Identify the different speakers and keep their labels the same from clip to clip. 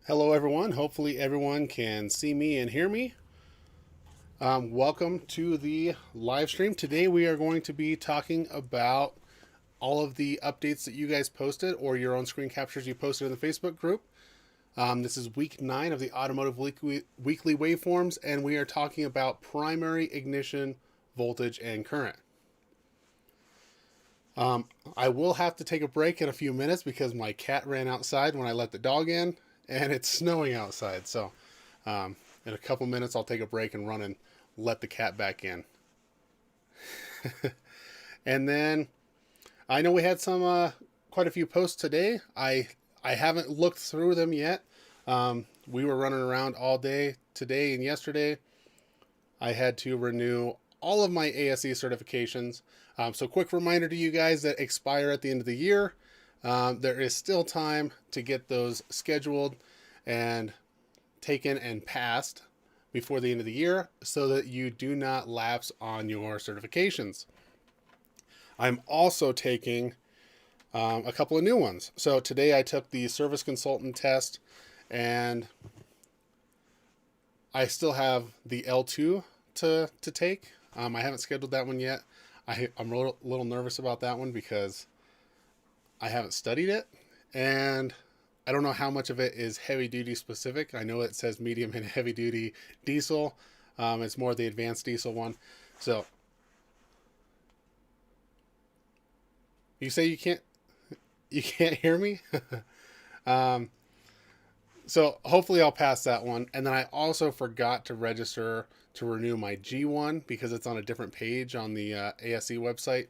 Speaker 1: Hello, everyone. Hopefully, everyone can see me and hear me. Welcome to the live stream. Today, we are going to be talking about all of the updates that you guys posted or your own screen captures you posted in the Facebook group. This is week 9 of the Automotive Weekly Waveforms, and we are talking about primary ignition, voltage, and current. I will have to take a break in a few minutes because my cat ran outside when I let the dog in, and it's snowing outside. So in a couple minutes, I'll take a break and run and let the cat back in. And then I know we had some quite a few posts today. I haven't looked through them yet. We were running around all day today and yesterday. I had to renew all of my ASE certifications. So quick reminder to you guys that expire at the end of the year. There is still time to get those scheduled and taken and passed before the end of the year so that you do not lapse on your certifications. I'm also taking a couple of new ones. So today I took the service consultant test, and I still have the L2 to take. I haven't scheduled that one yet. I'm a little nervous about that one because I haven't studied it, and I don't know how much of it is heavy duty specific. I know it says medium and heavy duty diesel. It's more the advanced diesel one. So you say you can't hear me? So hopefully I'll pass that one. And then I also forgot to register to renew my G1 because it's on a different page on the ASE website.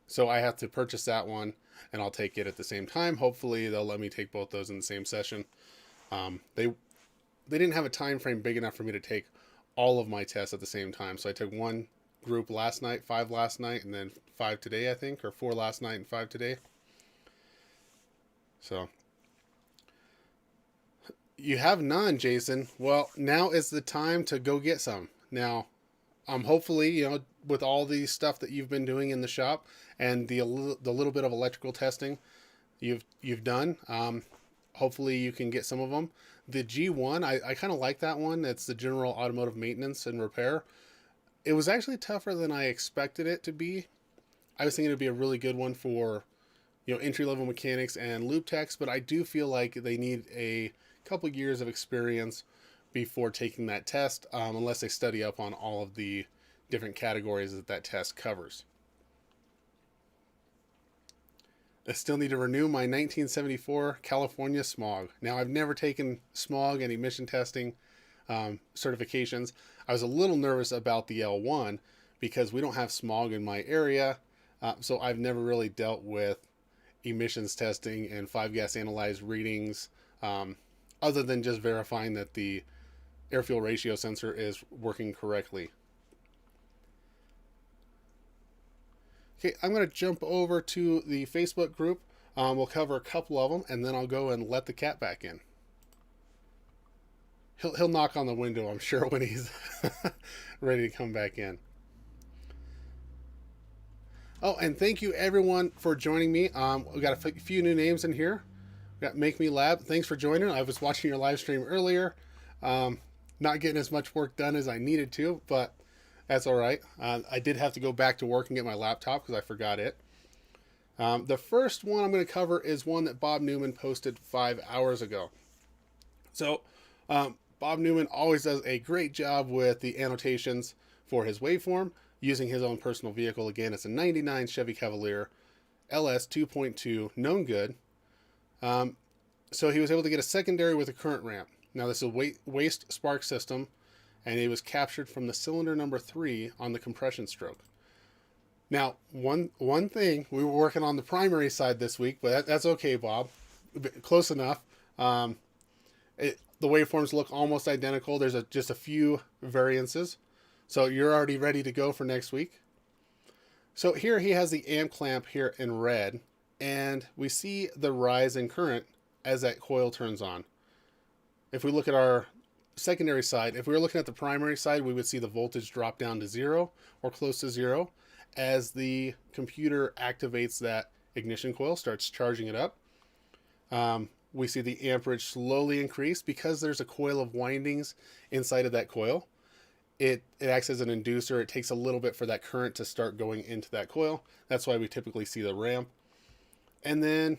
Speaker 1: So I have to purchase that one, and I'll take it at the same time. Hopefully they'll let me take both those in the same session. They didn't have a time frame big enough for me to take all of my tests at the same time. So I took one group last night, 5 last night, and then 5 today, I think, or 4 last night and 5 today. So you have none, Jason. Well, now is the time to go get some. Now, hopefully, with all the stuff that you've been doing in the shop and the little bit of electrical testing you've done, hopefully you can get some of them. The G1, I kind of like that one. It's the general automotive maintenance and repair. It was actually tougher than I expected it to be. I was thinking it'd be a really good one for entry-level mechanics and loop techs, but I do feel like they need a couple years of experience before taking that test, unless they study up on all of the different categories that test covers. I still need to renew my 1974 California smog. Now, I've never taken smog and emission testing certifications. I was a little nervous about the L1 because we don't have smog in my area, so I've never really dealt with emissions testing and 5-gas analyzed readings, other than just verifying that the air-fuel ratio sensor is working correctly. Okay, I'm going to jump over to the Facebook group. We'll cover a couple of them, and then I'll go and let the cat back in. He'll knock on the window, I'm sure, when he's ready to come back in. Oh, and thank you everyone for joining me. We've got a few new names in here. We got Make Me Lab. Thanks for joining. I was watching your live stream earlier. Not getting as much work done as I needed to, but that's all right. I did have to go back to work and get my laptop because I forgot it. The first one I'm going to cover is one that Bob Newman posted 5 hours ago. So Bob Newman always does a great job with the annotations for his waveform using his own personal vehicle. Again, it's a 99 Chevy Cavalier LS 2.2 known good. So he was able to get a secondary with a current ramp. Now this is a waste spark system, and it was captured from the cylinder number 3 on the compression stroke. Now, one thing, we were working on the primary side this week, but that's okay, Bob. Close enough. The waveforms look almost identical. There's just a few variances. So you're already ready to go for next week. So here he has the amp clamp here in red, and we see the rise in current as that coil turns on. If we look at our secondary side, if we were looking at the primary side, we would see the voltage drop down to 0 or close to 0 as the computer activates that ignition coil, starts charging it up. we see the amperage slowly increase because there's a coil of windings inside of that coil. It acts as an inducer. It takes a little bit for that current to start going into that coil. That's why we typically see the ramp. And then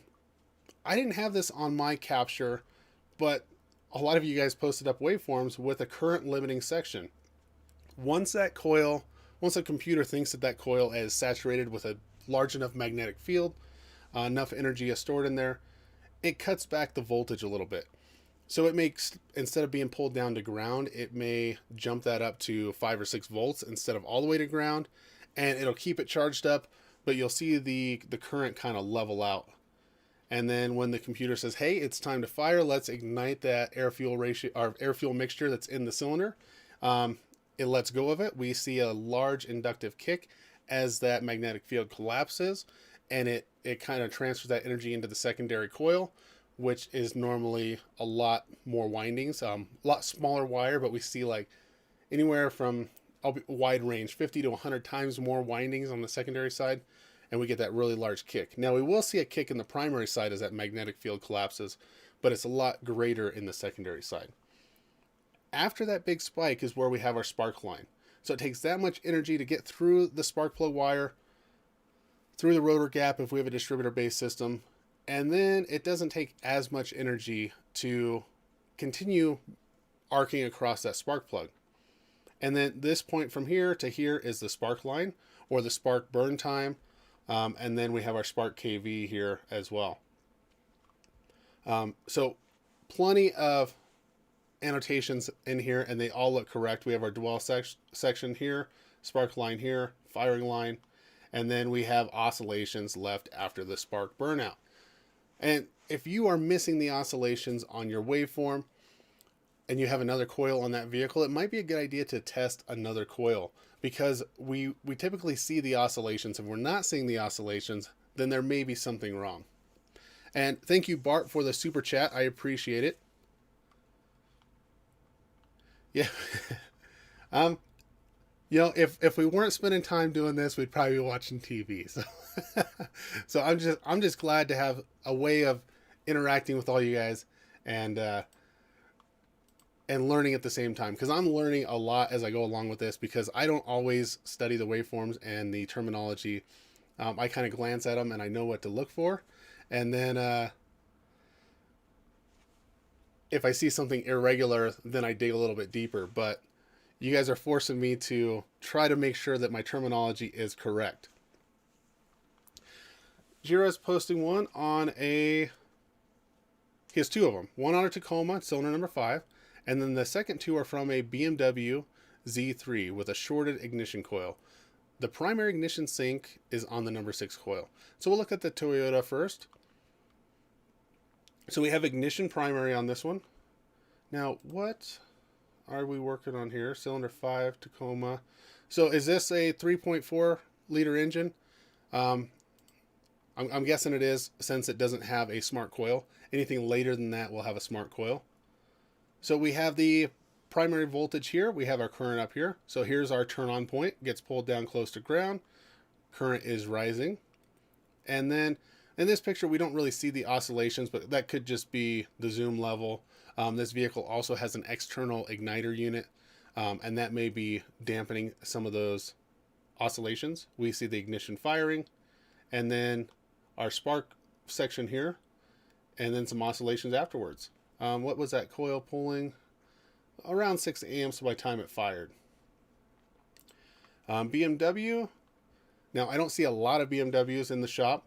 Speaker 1: I didn't have this on my capture, but a lot of you guys posted up waveforms with a current limiting section. Once the computer thinks that coil is saturated with a large enough magnetic field, enough energy is stored in there, it cuts back the voltage a little bit. So it makes, instead of being pulled down to ground, it may jump that up to 5 or 6 volts instead of all the way to ground, and it'll keep it charged up, but you'll see the current kind of level out. And then when the computer says, hey, it's time to fire, let's ignite that air fuel mixture that's in the cylinder, it lets go of it. We see a large inductive kick as that magnetic field collapses, and it kind of transfers that energy into the secondary coil, which is normally a lot more windings, a lot smaller wire, but we see like anywhere from a wide range, 50 to 100 times more windings on the secondary side, and we get that really large kick. Now we will see a kick in the primary side as that magnetic field collapses, but it's a lot greater in the secondary side. After that big spike is where we have our spark line. So it takes that much energy to get through the spark plug wire, through the rotor gap if we have a distributor-based system, and then it doesn't take as much energy to continue arcing across that spark plug. And then this point from here to here is the spark line, or the spark burn time, and then we have our spark KV here as well. So plenty of annotations in here, and they all look correct. We have our dwell section here, spark line here, firing line, and then we have oscillations left after the spark burnout. And if you are missing the oscillations on your waveform and you have another coil on that vehicle, it might be a good idea to test another coil, because we typically see the oscillations. If we're not seeing the oscillations, then there may be something wrong. And thank you, Bart, for the super chat. I appreciate it. Yeah. You know, if we weren't spending time doing this, we'd probably be watching TV. So, so I'm just glad to have a way of interacting with all you guys and learning at the same time, because I'm learning a lot as I go along with this, because I don't always study the waveforms and the terminology. I kind of glance at them and I know what to look for, and then if I see something irregular, then I dig a little bit deeper. But you guys are forcing me to try to make sure that my terminology is correct. Jira's posting one on he has two of them. One on a Tacoma, cylinder number 5, and then the second two are from a BMW Z3 with a shorted ignition coil. The primary ignition sink is on the number 6 coil. So we'll look at the Toyota first. So we have ignition primary on this one. Now, what are we working on here? Cylinder 5, Tacoma. So is this a 3.4 liter engine? I'm guessing it is, since it doesn't have a smart coil. Anything later than that will have a smart coil. So we have the primary voltage here. We have our current up here. So here's our turn on point. Gets pulled down close to ground. Current is rising. And then in this picture, we don't really see the oscillations, but that could just be the zoom level. This vehicle also has an external igniter unit, and that may be dampening some of those oscillations. We see the ignition firing, and then our spark section here, and then some oscillations afterwards. What was that coil pulling? Around 6 amps by the time it fired. BMW. Now, I don't see a lot of BMWs in the shop.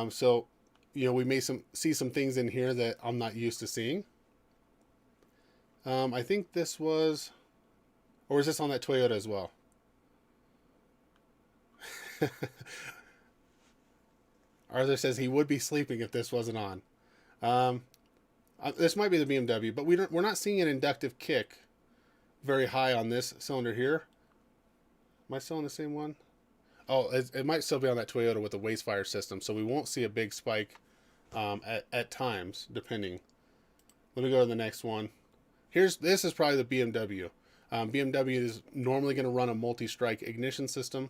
Speaker 1: So, you know, we may see some things in here that I'm not used to seeing. I think this was, or is this on that Toyota as well? Arthur says he would be sleeping if this wasn't on. This might be the BMW, but we're not seeing an inductive kick very high on this cylinder here. Am I still on the same one? Oh, it might still be on that Toyota with the waste fire system, so we won't see a big spike at times, depending. Let me go to the next one. This is probably the BMW. BMW is normally going to run a multi-strike ignition system.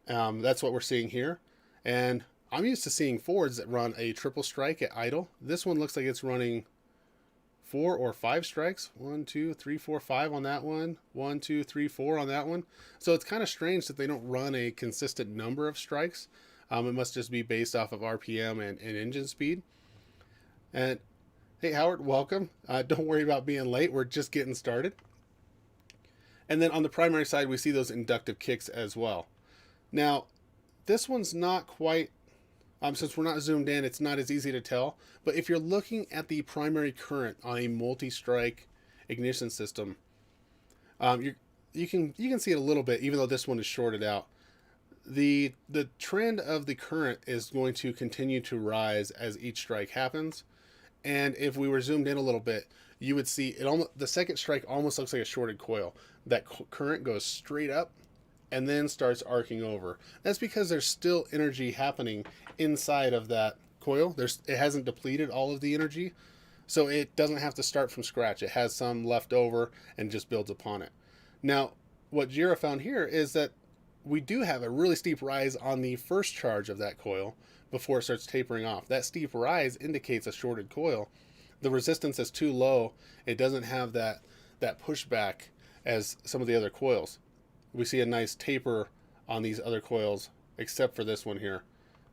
Speaker 1: That's what we're seeing here. And I'm used to seeing Fords that run a triple strike at idle. This one looks like it's running 4 or 5 strikes. 1, 2, 3, 4, 5 on that one. 1, 2, 3, 4 on that one. So it's kind of strange that they don't run a consistent number of strikes. It must just be based off of RPM and engine speed. And hey, Howard, welcome. Don't worry about being late. We're just getting started. And then on the primary side, we see those inductive kicks as well. Now, this one's not quite, since we're not zoomed in, it's not as easy to tell. But if you're looking at the primary current on a multi-strike ignition system, you can see it a little bit, even though this one is shorted out. The trend of the current is going to continue to rise as each strike happens. And if we were zoomed in a little bit, you would see it almost, the second strike almost looks like a shorted coil. That current goes straight up and then starts arcing over. That's because there's still energy happening inside of that coil. It hasn't depleted all of the energy, so it doesn't have to start from scratch. It has some left over and just builds upon it. Now, what Jira found here is that we do have a really steep rise on the first charge of that coil before it starts tapering off. That steep rise indicates a shorted coil. The resistance is too low. It doesn't have that pushback as some of the other coils. We see a nice taper on these other coils, except for this one here.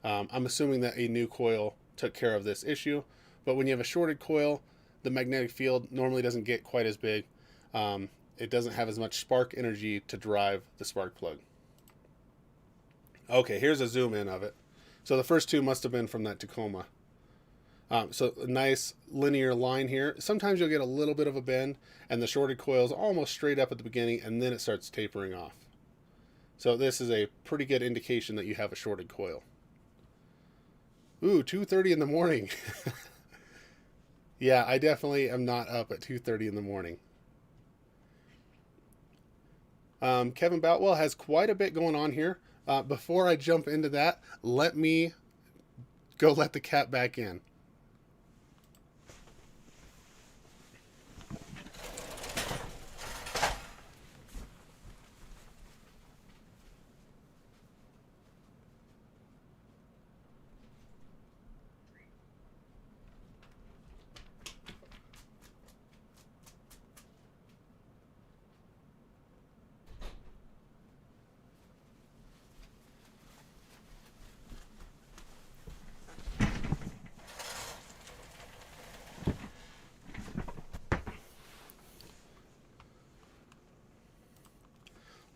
Speaker 1: I'm assuming that a new coil took care of this issue, but when you have a shorted coil, the magnetic field normally doesn't get quite as big. It doesn't have as much spark energy to drive the spark plug. Okay, here's a zoom in of it. So the first two must have been from that Tacoma. So a nice linear line here. Sometimes you'll get a little bit of a bend, and the shorted coil is almost straight up at the beginning, and then it starts tapering off. So this is a pretty good indication that you have a shorted coil. Ooh, 2:30 in the morning. Yeah, I definitely am not up at 2:30 in the morning. Kevin Boutwell has quite a bit going on here. Before I jump into that, let me go let the cat back in.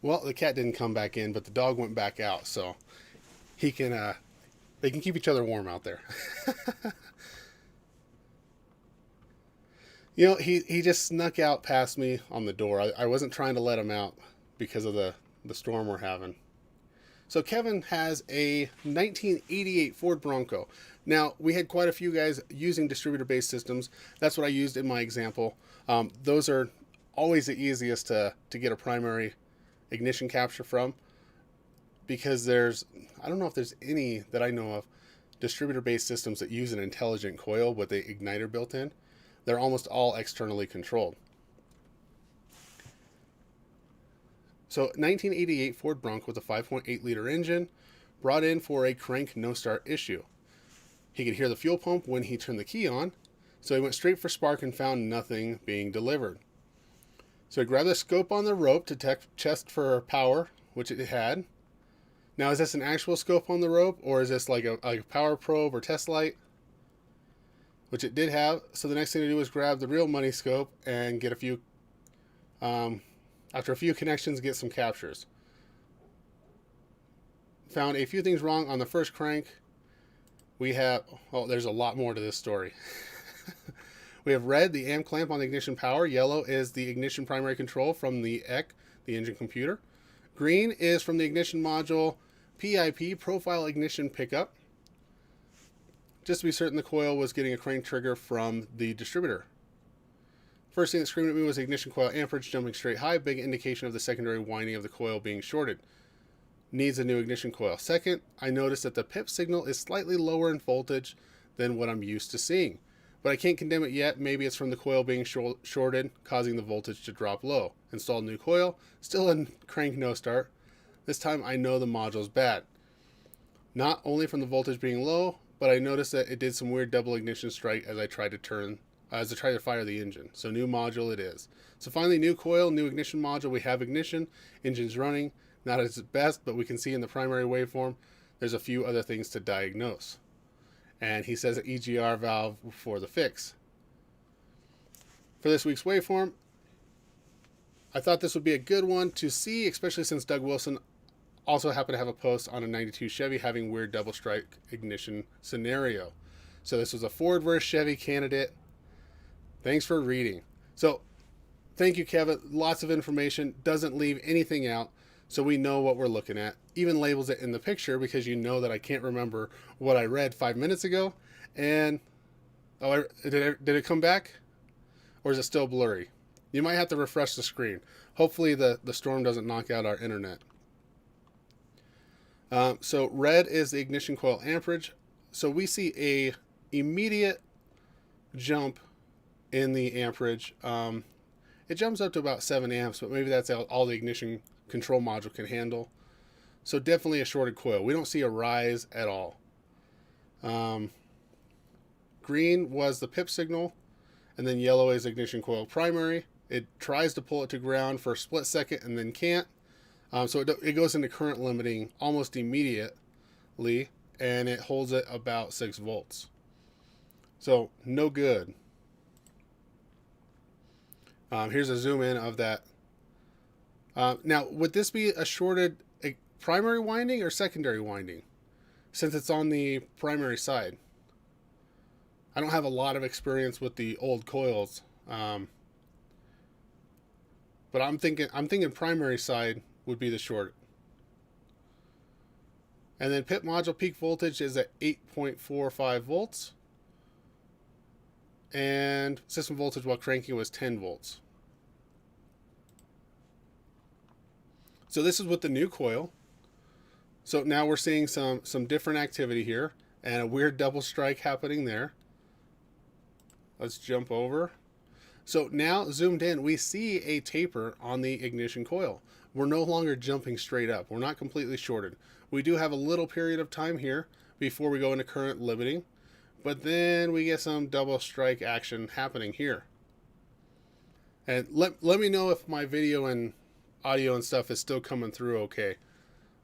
Speaker 1: Well, the cat didn't come back in, but the dog went back out, so he can, they can keep each other warm out there. You know, he just snuck out past me on the door. I wasn't trying to let him out because of the storm we're having. So Kevin has a 1988 Ford Bronco. Now, we had quite a few guys using distributor-based systems. That's what I used in my example. Those are always the easiest to get a primary ignition capture from, because I don't know if there's any that I know of distributor-based systems that use an intelligent coil with the igniter built in. They're almost all externally controlled. So 1988 Ford Bronco with a 5.8 liter engine, brought in for a crank no start issue. He could hear the fuel pump when he turned the key on, so he went straight for spark and found nothing being delivered. So he grabbed the scope on the rope to test for power, which it had. Now, is this an actual scope on the rope, or is this like a power probe or test light? Which it did have. So the next thing to do was grab the real money scope and get a few, after a few connections, get some captures. Found a few things wrong on the first crank. We have, oh, there's a lot more to this story. We have red, the amp clamp on the ignition power. Yellow is the ignition primary control from the EC, the engine computer. Green is from the ignition module, PIP, profile ignition pickup. Just to be certain, the coil was getting a crank trigger from the distributor. First thing that screamed at me was ignition coil amperage jumping straight high, big indication of the secondary winding of the coil being shorted. Needs a new ignition coil. Second, I noticed that the PIP signal is slightly lower in voltage than what I'm used to seeing. But I can't condemn it yet. Maybe it's from the coil being shorted, causing the voltage to drop low. Installed new coil, still in crank no start. This time I know the module's bad. not only from the voltage being low, but I noticed that it did some weird double ignition strike as I tried to fire the engine. So new module it is. So finally, new coil, new ignition module. We have ignition, engine's running, not at its best, but we can see in the primary waveform, there's a few other things to diagnose. And he says an EGR valve for the fix. For this week's waveform, I thought this would be a good one to see, especially since Doug Wilson also happened to have a post on a 92 Chevy having weird double strike ignition scenario. So this was a Ford versus Chevy candidate. Thanks for reading. So thank you, Kevin. Lots of information, doesn't leave anything out, so we know what we're looking at. Even labels it in the picture because you know that I can't remember what I read 5 minutes ago. And did it come back? Or is it still blurry? You might have to refresh the screen. Hopefully the storm doesn't knock out our internet. So red is the ignition coil amperage. So we see a immediate jump in the amperage. It jumps up to about 7 amps, but maybe that's all the ignition control module can handle. So definitely a shorted coil. We don't see a rise at all. Green was the pip signal, and then yellow is ignition coil primary. It tries to pull it to ground for a split second and then can't. So it goes into current limiting almost immediately, and it holds it about 6 volts. So no good. Here's a zoom in of that. Now, would this be a shorted primary winding or secondary winding, since it's on the primary side? I don't have a lot of experience with the old coils, but I'm thinking primary side would be the short. And then pit module peak voltage is at 8.45 volts. And system voltage while cranking was 10 volts. So this is with the new coil. So now we're seeing some different activity here and a weird double strike happening there. Let's jump over. So now zoomed in, we see a taper on the ignition coil. We're no longer jumping straight up. We're not completely shorted. We do have a little period of time here before we go into current limiting, but then we get some double strike action happening here. And let me know if my video and audio and stuff is still coming through okay.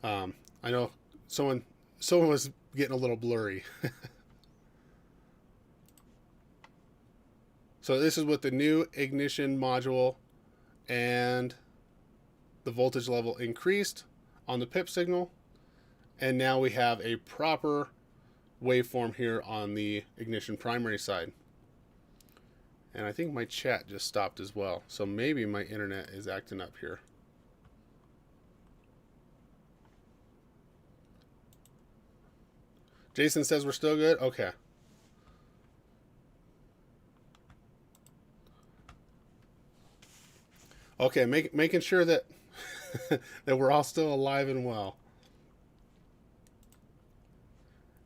Speaker 1: I know someone was getting a little blurry. So this is with the new ignition module, and the voltage level increased on the pip signal, and now we have a proper waveform here on the ignition primary side. And I think my chat just stopped as well, so maybe my internet is acting up here. Jason says we're still good. Okay. Okay, making sure that that we're all still alive and well.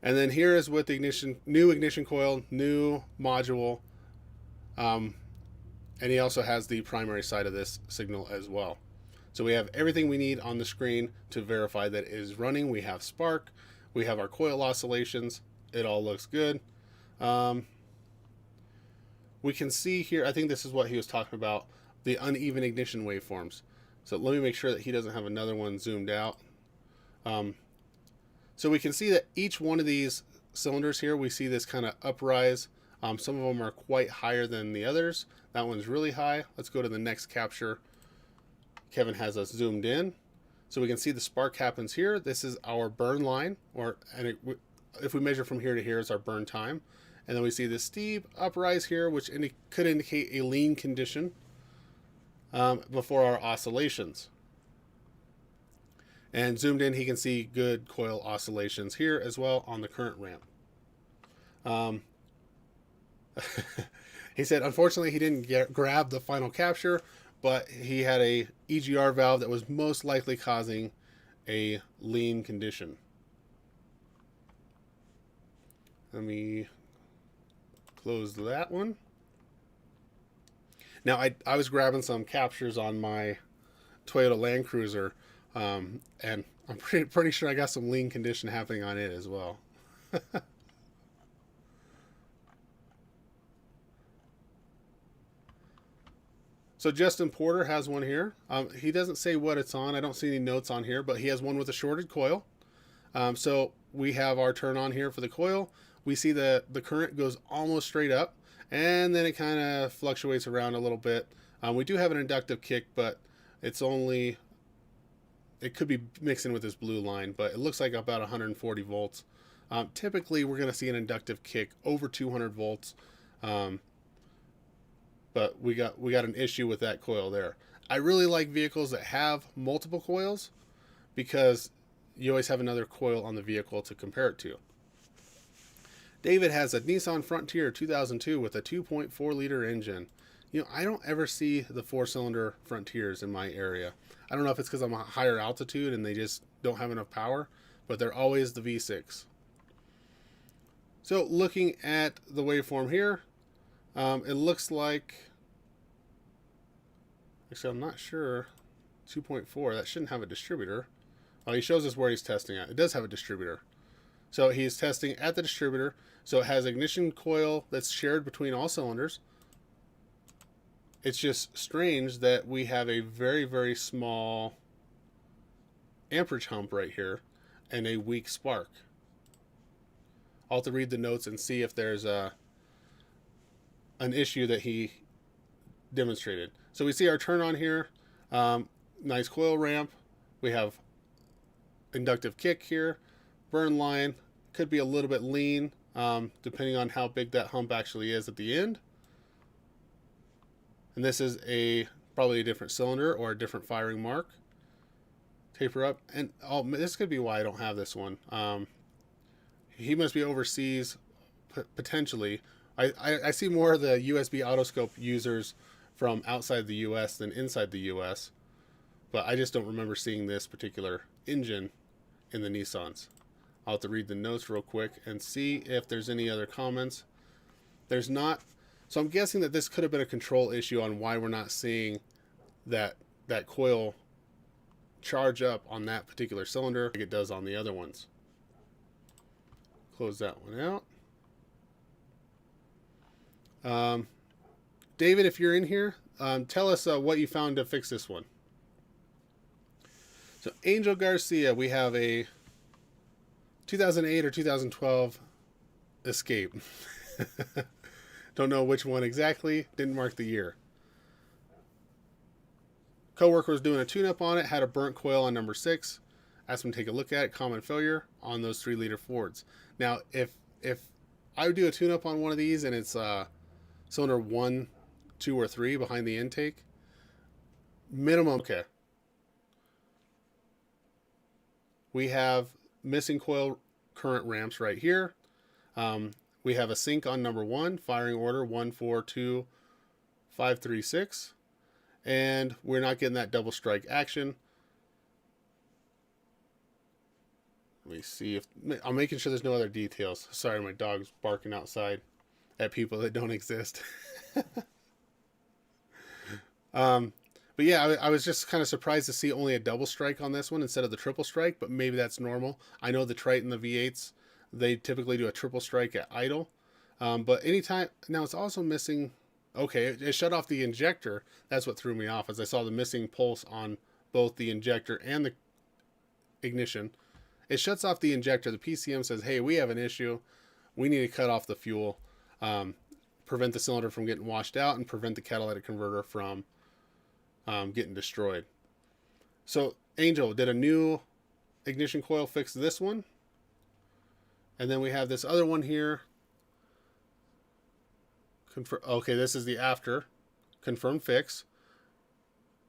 Speaker 1: And then here is with the ignition, new ignition coil, new module, and he also has the primary side of this signal as well. So we have everything we need on the screen to verify that it is running. We have spark, we have our coil oscillations. It all looks good. We can see here, I think this is what he was talking about, the uneven ignition waveforms. So let me make sure that he doesn't have another one zoomed out. So we can see that each one of these cylinders here, we see this kind of uprise. Some of them are quite higher than the others. That one's really high. Let's go to the next capture. Kevin has us zoomed in. So we can see the spark happens here. This is our burn line, if we measure from here to here, is our burn time. And then we see this steep uprise here, which could indicate a lean condition before our oscillations. And zoomed in, he can see good coil oscillations here as well on the current ramp. He said, unfortunately, he didn't grab the final capture, but he had a EGR valve that was most likely causing a lean condition. Let me close that one. Now, I was grabbing some captures on my Toyota Land Cruiser And I'm pretty sure I got some lean condition happening on it as well. So Justin Porter has one here. He doesn't say what it's on. I don't see any notes on here, but he has one with a shorted coil. So we have our turn on here for the coil. We see the current goes almost straight up, and then it kind of fluctuates around a little bit. We do have an inductive kick, but it's only, it could be mixing with this blue line, but it looks like about 140 volts. Typically, we're going to see an inductive kick over 200 volts. But we got an issue with that coil there. I really like vehicles that have multiple coils because you always have another coil on the vehicle to compare it to. David has a Nissan Frontier 2002 with a 2.4 liter engine. You know, I don't ever see the 4-cylinder Frontiers in my area. I don't know if it's because I'm a higher altitude and they just don't have enough power, but they're always the V6. So looking at the waveform here, it looks like, actually I'm not sure, 2.4, that shouldn't have a distributor. Oh, he shows us where he's testing at. It does have a distributor. So he's testing at the distributor. So it has ignition coil that's shared between all cylinders. It's just strange that we have a very, very small amperage hump right here and a weak spark. I'll have to read the notes and see if there's an issue that he demonstrated. So we see our turn on here. Nice coil ramp. We have inductive kick here. Burn line. Could be a little bit lean, depending on how big that hump actually is at the end. And this is probably a different cylinder or a different firing mark. Taper up. And this could be why I don't have this one. He must be overseas, potentially. I see more of the USB autoscope users from outside the US than inside the US, but I just don't remember seeing this particular engine in the Nissans. I'll have to read the notes real quick and see if there's any other comments. There's not, so I'm guessing that this could have been a control issue on why we're not seeing that coil charge up on that particular cylinder like it does on the other ones. Close that one out. David, if you're in here, tell us what you found to fix this one. So Angel Garcia, we have a 2008 or 2012 Escape. Don't know which one exactly. Didn't mark the year. Coworker was doing a tune-up on it. Had a burnt coil on number 6. Asked him to take a look at it. Common failure on those 3-liter Fords. Now, if I would do a tune-up on one of these and it's cylinder 1, 2, or 3 behind the intake, minimum, okay. We have missing coil current ramps right here. We have a sync on number 1, firing order 142536, and we're not getting that double strike action. Let me see if I'm making sure there's no other details. Sorry, my dog's barking outside at people that don't exist. But yeah, I was just kind of surprised to see only a double strike on this one instead of the triple strike, but maybe that's normal. I know the Triton, the V8s, they typically do a triple strike at idle. But anytime, now it's also missing, okay, it shut off the injector. That's what threw me off, as I saw the missing pulse on both the injector and the ignition. It shuts off the injector. The PCM says, hey, we have an issue. We need to cut off the fuel, prevent the cylinder from getting washed out, and prevent the catalytic converter from getting destroyed. So Angel did a new ignition coil fix this one. And then we have this other one here. Okay, this is the after. Confirmed fix.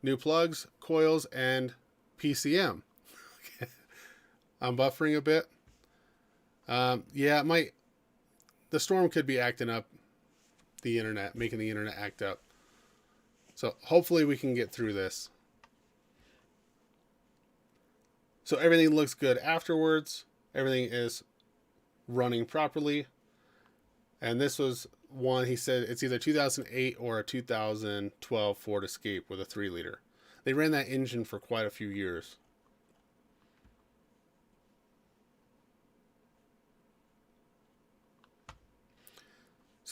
Speaker 1: New plugs, coils, and PCM. Okay. I'm buffering a bit. Yeah, the storm could be acting up the internet, making the internet act up. So hopefully we can get through this. So everything looks good afterwards. Everything is running properly. And this was one, he said it's either 2008 or a 2012 Ford Escape with a 3-liter. They ran that engine for quite a few years.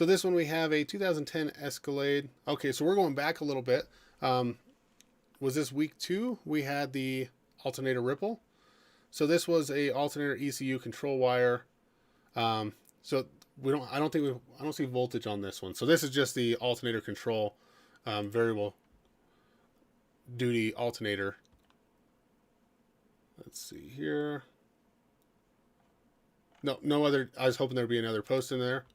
Speaker 1: So this one we have a 2010 Escalade. Okay, so we're going back a little bit. Was this week 2? We had the alternator ripple. So this was a alternator ECU control wire. So I don't see voltage on this one. So this is just the alternator control, variable duty alternator. Let's see here. No other. I was hoping there'd be another post in there.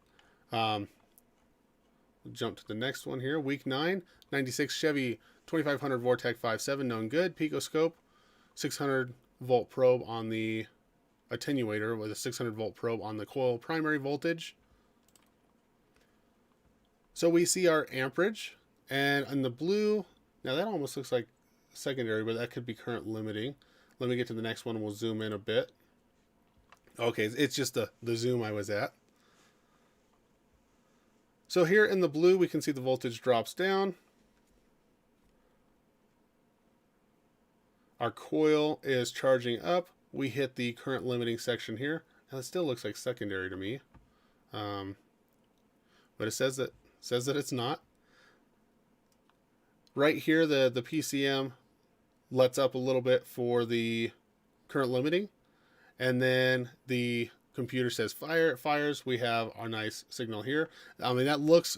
Speaker 1: We'll jump to the next one here. Week 9, 96 Chevy 2500 Vortec 5.7, known good. Picoscope, 600 volt probe on the attenuator with a 600 volt probe on the coil primary voltage. So we see our amperage, and in the blue, now that almost looks like secondary, but that could be current limiting. Let me get to the next one and we'll zoom in a bit. Okay, it's just the zoom I was at. So here in the blue, we can see the voltage drops down. Our coil is charging up. We hit the current limiting section here. Now it still looks like secondary to me. But it says that it's not. Right here, the PCM lets up a little bit for the current limiting. And then the computer says fire, it fires. We have our nice signal here. I mean, that looks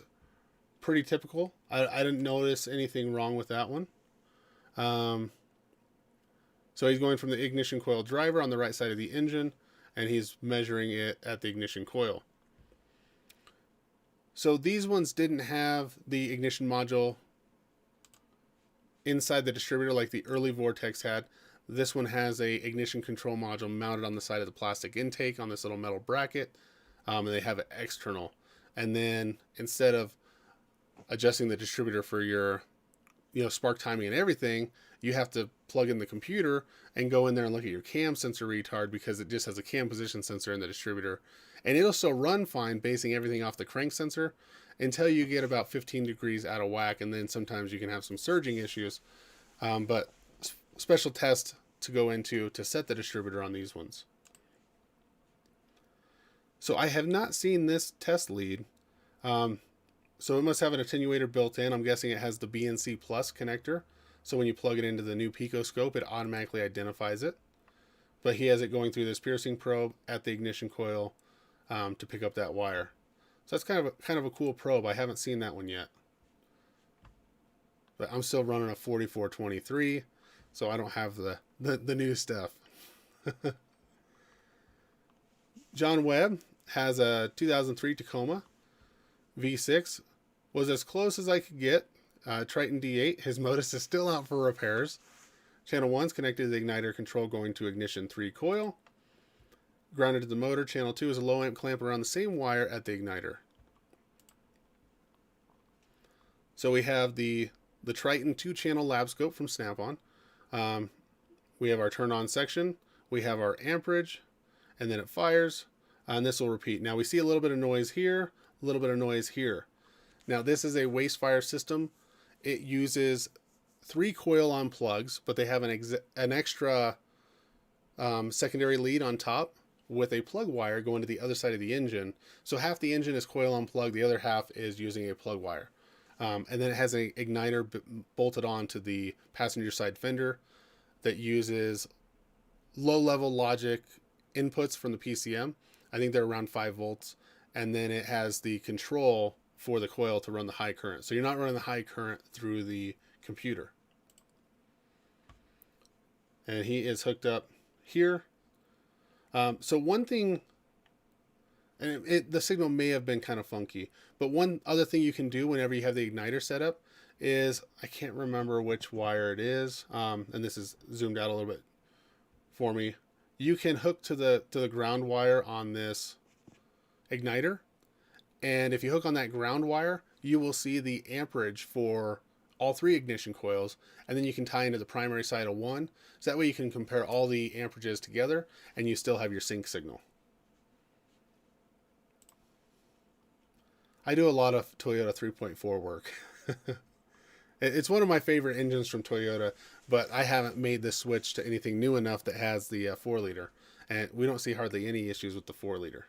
Speaker 1: pretty typical. I didn't notice anything wrong with that one. So he's going from the ignition coil driver on the right side of the engine, and he's measuring it at the ignition coil. So these ones didn't have the ignition module inside the distributor like the early Vortex had. This one has a ignition control module mounted on the side of the plastic intake on this little metal bracket, and they have it external. And then instead of adjusting the distributor for your spark timing and everything, you have to plug in the computer and go in there and look at your cam sensor retard, because it just has a cam position sensor in the distributor, and it'll still run fine basing everything off the crank sensor until you get about 15 degrees out of whack, and then sometimes you can have some surging issues. But special test to go into to set the distributor on these ones. So I have not seen this test lead. So it must have an attenuator built in. I'm guessing it has the BNC Plus connector. So when you plug it into the new Picoscope, it automatically identifies it. But he has it going through this piercing probe at the ignition coil to pick up that wire. So that's kind of a cool probe. I haven't seen that one yet. But I'm still running a 4423, so I don't have the new stuff. John Webb has a 2003 Tacoma V6. Was as close as I could get. Triton D8. His Modus is still out for repairs. Channel 1 is connected to the igniter control going to ignition 3 coil. Grounded to the motor. Channel 2 is a low amp clamp around the same wire at the igniter. So we have the Triton 2-channel lab scope from Snap-on. We have our turn on section. We have our amperage, and then it fires, and this will repeat. Now we see a little bit of noise here, a little bit of noise here. Now this is a waste fire system. It uses 3 coil-on plugs, but they have an extra secondary lead on top with a plug wire going to the other side of the engine. So half the engine is coil-on plug, the other half is using a plug wire. And then it has an igniter bolted onto the passenger side fender that uses low-level logic inputs from the PCM. I think they're around 5 volts. And then it has the control for the coil to run the high current. So you're not running the high current through the computer. And he is hooked up here. So one thing, and the signal may have been kind of funky, but one other thing you can do whenever you have the igniter set up is, I can't remember which wire it is, and this is zoomed out a little bit for me. You can hook to the ground wire on this igniter, and if you hook on that ground wire, you will see the amperage for all 3 ignition coils, and then you can tie into the primary side of one, so that way you can compare all the amperages together and you still have your sync signal. I do a lot of Toyota 3.4 work. It's one of my favorite engines from Toyota, but I haven't made the switch to anything new enough that has the 4-liter, and we don't see hardly any issues with the 4-liter.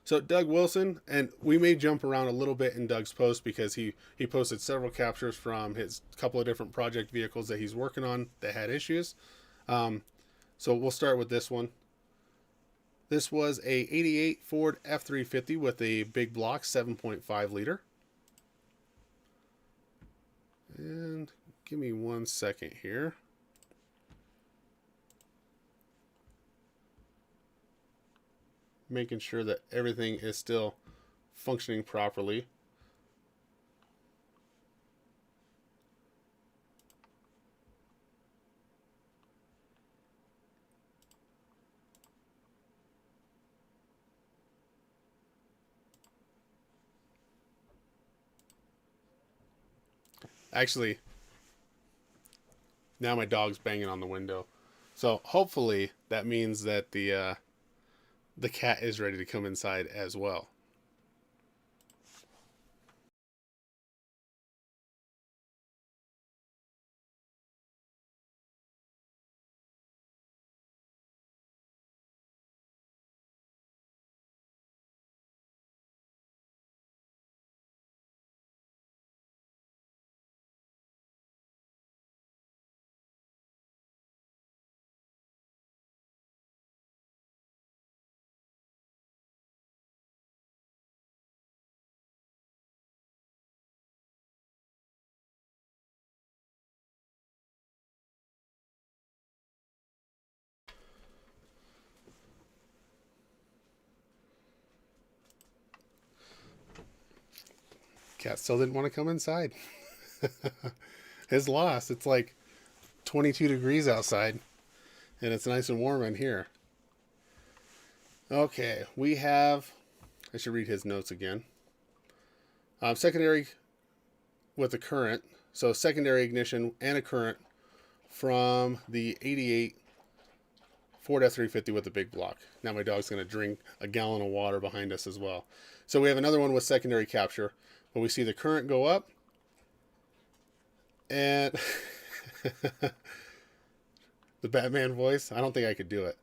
Speaker 1: So Doug Wilson, and we may jump around a little bit in Doug's post because he posted several captures from his couple of different project vehicles that he's working on that had issues. So we'll start with this one. This was a 88 Ford F350 with a big block 7.5 liter. And give me 1 second here. Making sure that everything is still functioning properly. Actually, now my dog's banging on the window. So hopefully that means that the cat is ready to come inside as well. Cat still didn't want to come inside. His loss. It's like 22 degrees outside, and it's nice and warm in here. Okay, we have, I should read his notes again. Secondary with a current, so secondary ignition and a current from the 88 Ford F350 with the big block. Now my dog's going to drink a gallon of water behind us as well. So we have another one with secondary capture, but we see the current go up, and the Batman voice, I don't think I could do it.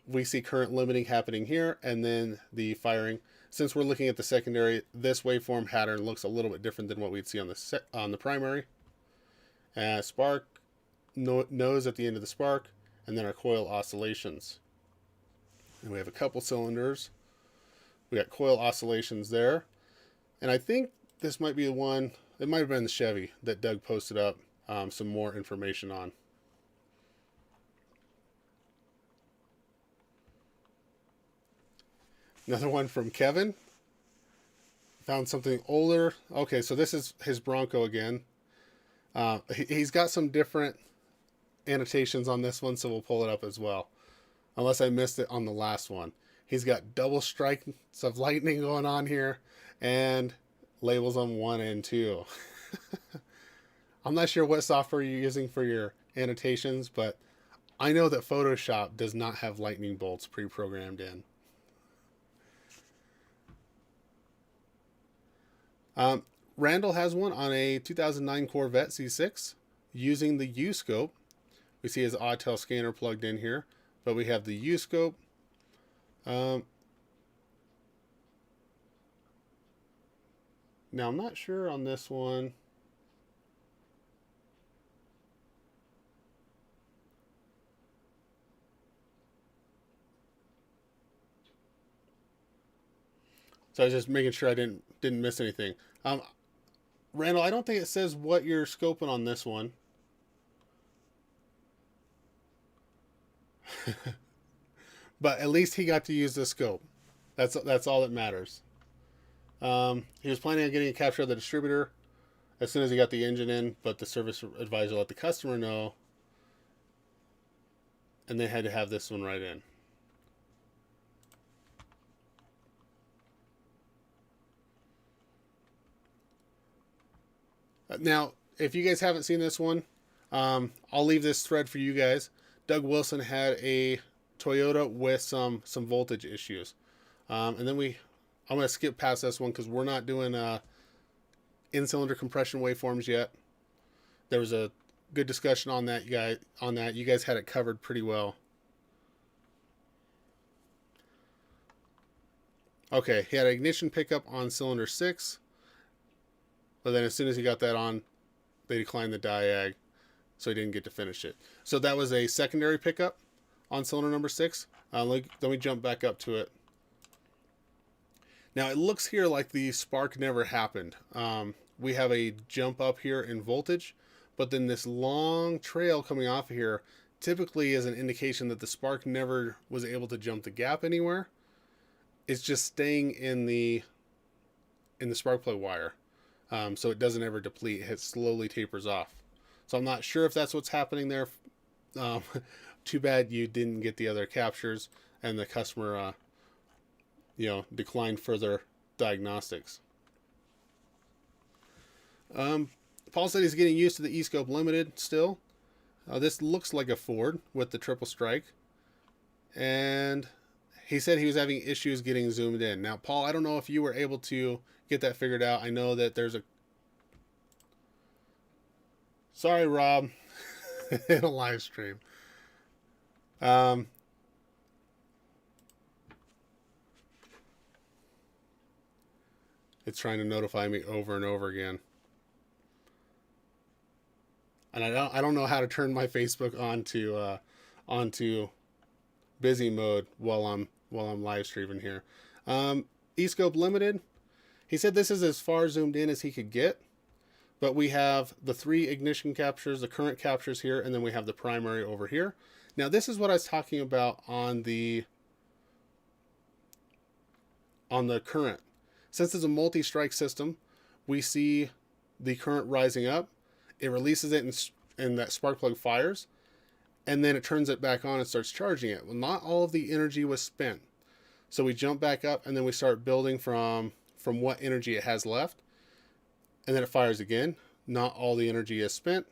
Speaker 1: We see current limiting happening here, and then the firing. Since we're looking at the secondary, this waveform pattern looks a little bit different than what we'd see on the primary. Spark, nose at the end of the spark, and then our coil oscillations. And we have a couple cylinders. We got coil oscillations there. And I think this might be the one, it might have been the Chevy that Doug posted up some more information on. Another one from Kevin. Found something older. Okay, so this is his Bronco again. He's got some different annotations on this one, so we'll pull it up as well. Unless I missed it on the last one. He's got double strikes of lightning going on here, and labels on 1 and 2. I'm not sure what software you're using for your annotations, but I know that Photoshop does not have lightning bolts pre-programmed in. Randall has one on a 2009 Corvette C6 using the U-scope. We see his odd-tail scanner plugged in here, but we have the U-scope. Now, I'm not sure on this one. So I was just making sure I didn't miss anything. Randall, I don't think it says what you're scoping on this one. But at least he got to use the scope. That's all that matters. He was planning on getting a capture of the distributor as soon as he got the engine in, but the service advisor let the customer know, and they had to have this one right in. Now, if you guys haven't seen this one, I'll leave this thread for you guys. Doug Wilson had a Toyota with some voltage issues. And then I'm going to skip past this one because we're not doing in-cylinder compression waveforms yet. There was a good discussion on that, you guys had it covered pretty well. Okay, he had an ignition pickup on cylinder 6, but then as soon as he got that on, they declined the diag, so he didn't get to finish it. So that was a secondary pickup on cylinder number 6. Let me jump back up to it. Now it looks here like the spark never happened. We have a jump up here in voltage, but then this long trail coming off of here typically is an indication that the spark never was able to jump the gap anywhere. It's just staying in the spark plug wire, so it doesn't ever deplete. It slowly tapers off. So I'm not sure if that's what's happening there. Too bad you didn't get the other captures, and the customer, declined further diagnostics. Paul said he's getting used to the E-scope limited still. This looks like a Ford with the triple strike, and he said he was having issues getting zoomed in. Now, Paul, I don't know if you were able to get that figured out. I know that there's a... Sorry, Rob. In a live stream. It's trying to notify me over and over again. And I don't know how to turn my Facebook onto busy mode while I'm live streaming here. E-scope limited. He said this is as far zoomed in as he could get, but we have the 3 ignition captures, the current captures here, and then we have the primary over here. Now this is what I was talking about on the current. Since it's a multi-strike system, we see the current rising up. It releases it and that spark plug fires, and then it turns it back on and starts charging it. Well, not all of the energy was spent. So we jump back up, and then we start building from what energy it has left, and then it fires again. Not all the energy is spent.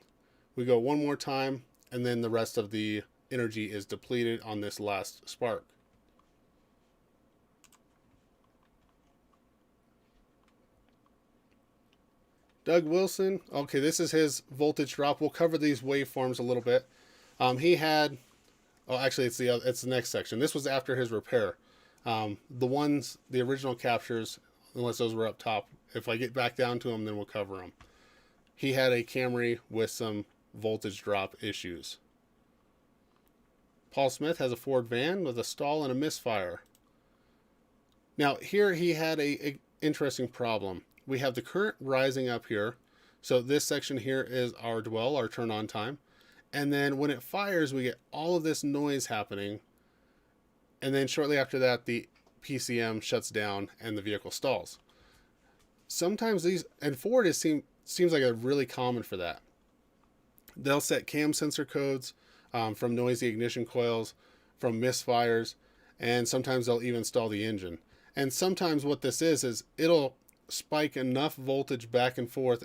Speaker 1: We go one more time, and then the rest of the energy is depleted on this last spark. Doug Wilson, okay, this is his voltage drop. We'll cover these waveforms a little bit. He had, actually it's the next section. This was after his repair. The original captures, unless those were up top, if I get back down to them, then we'll cover them. He had a Camry with some voltage drop issues. Paul Smith has a Ford van with a stall and a misfire. Now here he had a interesting problem. We have the current rising up here. So this section here is our dwell, our turn on time. And then when it fires, we get all of this noise happening. And then shortly after that, the PCM shuts down and the vehicle stalls. Sometimes these, and Ford seems like a really common for that. They'll set cam sensor codes from noisy ignition coils, from misfires, and sometimes they'll even stall the engine. And sometimes what this is it'll spike enough voltage back and forth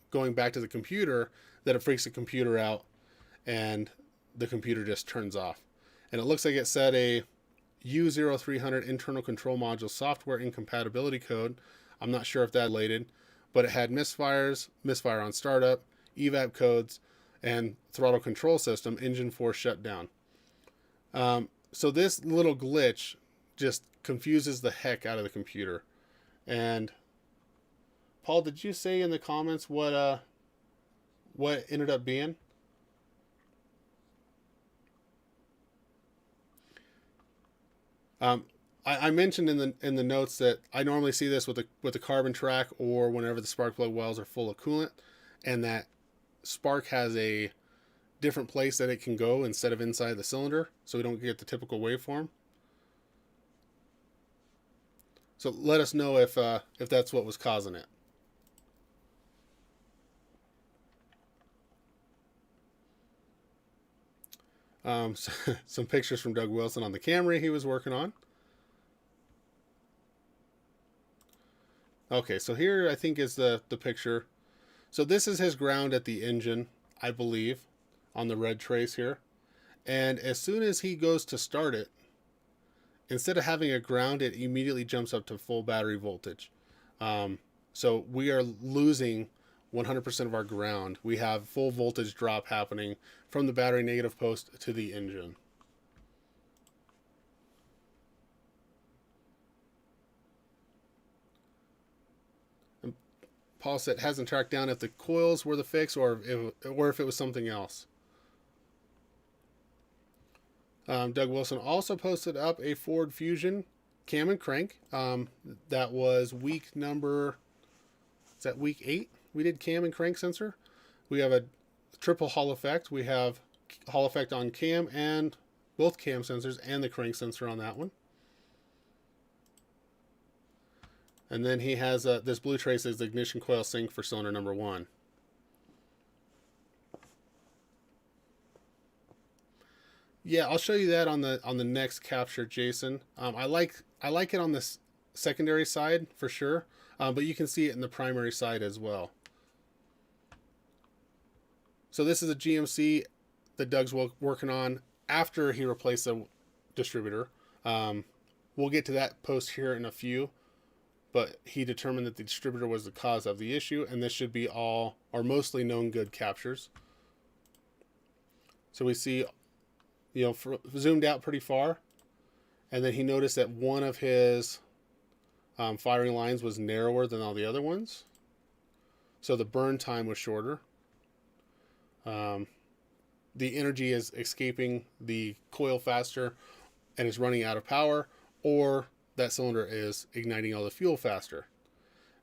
Speaker 1: going back to the computer that it freaks the computer out and the computer just turns off. And it looks like it set a U0300 internal control module software incompatibility code. I'm not sure if that related, but it had misfire on startup, evap codes, and throttle control system, engine force shutdown. So this little glitch just confuses the heck out of the computer. And Paul, did you say in the comments what it ended up being? I mentioned in the notes that I normally see this with the carbon track or whenever the spark plug wells are full of coolant, and that spark has a different place that it can go instead of inside the cylinder, so we don't get the typical waveform. So let us know if that's what was causing it. Some pictures from Doug Wilson on the Camry he was working on. Okay, so here I think is the picture. So this is his ground at the engine, I believe, on the red trace here. And as soon as he goes to start it, instead of having a ground, it immediately jumps up to full battery voltage. So we are losing 100% of our ground. We have full voltage drop happening from the battery negative post to the engine. Paul said hasn't tracked down if the coils were the fix or if it was something else. Doug Wilson also posted up a Ford Fusion cam and crank. That was week number, is that week 8? We did cam and crank sensor. We have a triple Hall effect. We have Hall effect on cam and both cam sensors and the crank sensor on that one. And then he has this blue trace as ignition coil sync for cylinder number 1. Yeah, I'll show you that on the next capture, Jason. I like it on this secondary side for sure, but you can see it in the primary side as well. So this is a GMC that Doug's working on after he replaced the distributor. We'll get to that post here in a few, but he determined that the distributor was the cause of the issue, and this should be all or mostly known good captures. So we see, zoomed out pretty far, and then he noticed that one of his firing lines was narrower than all the other ones, so the burn time was shorter. The energy is escaping the coil faster and is running out of power, or that cylinder is igniting all the fuel faster.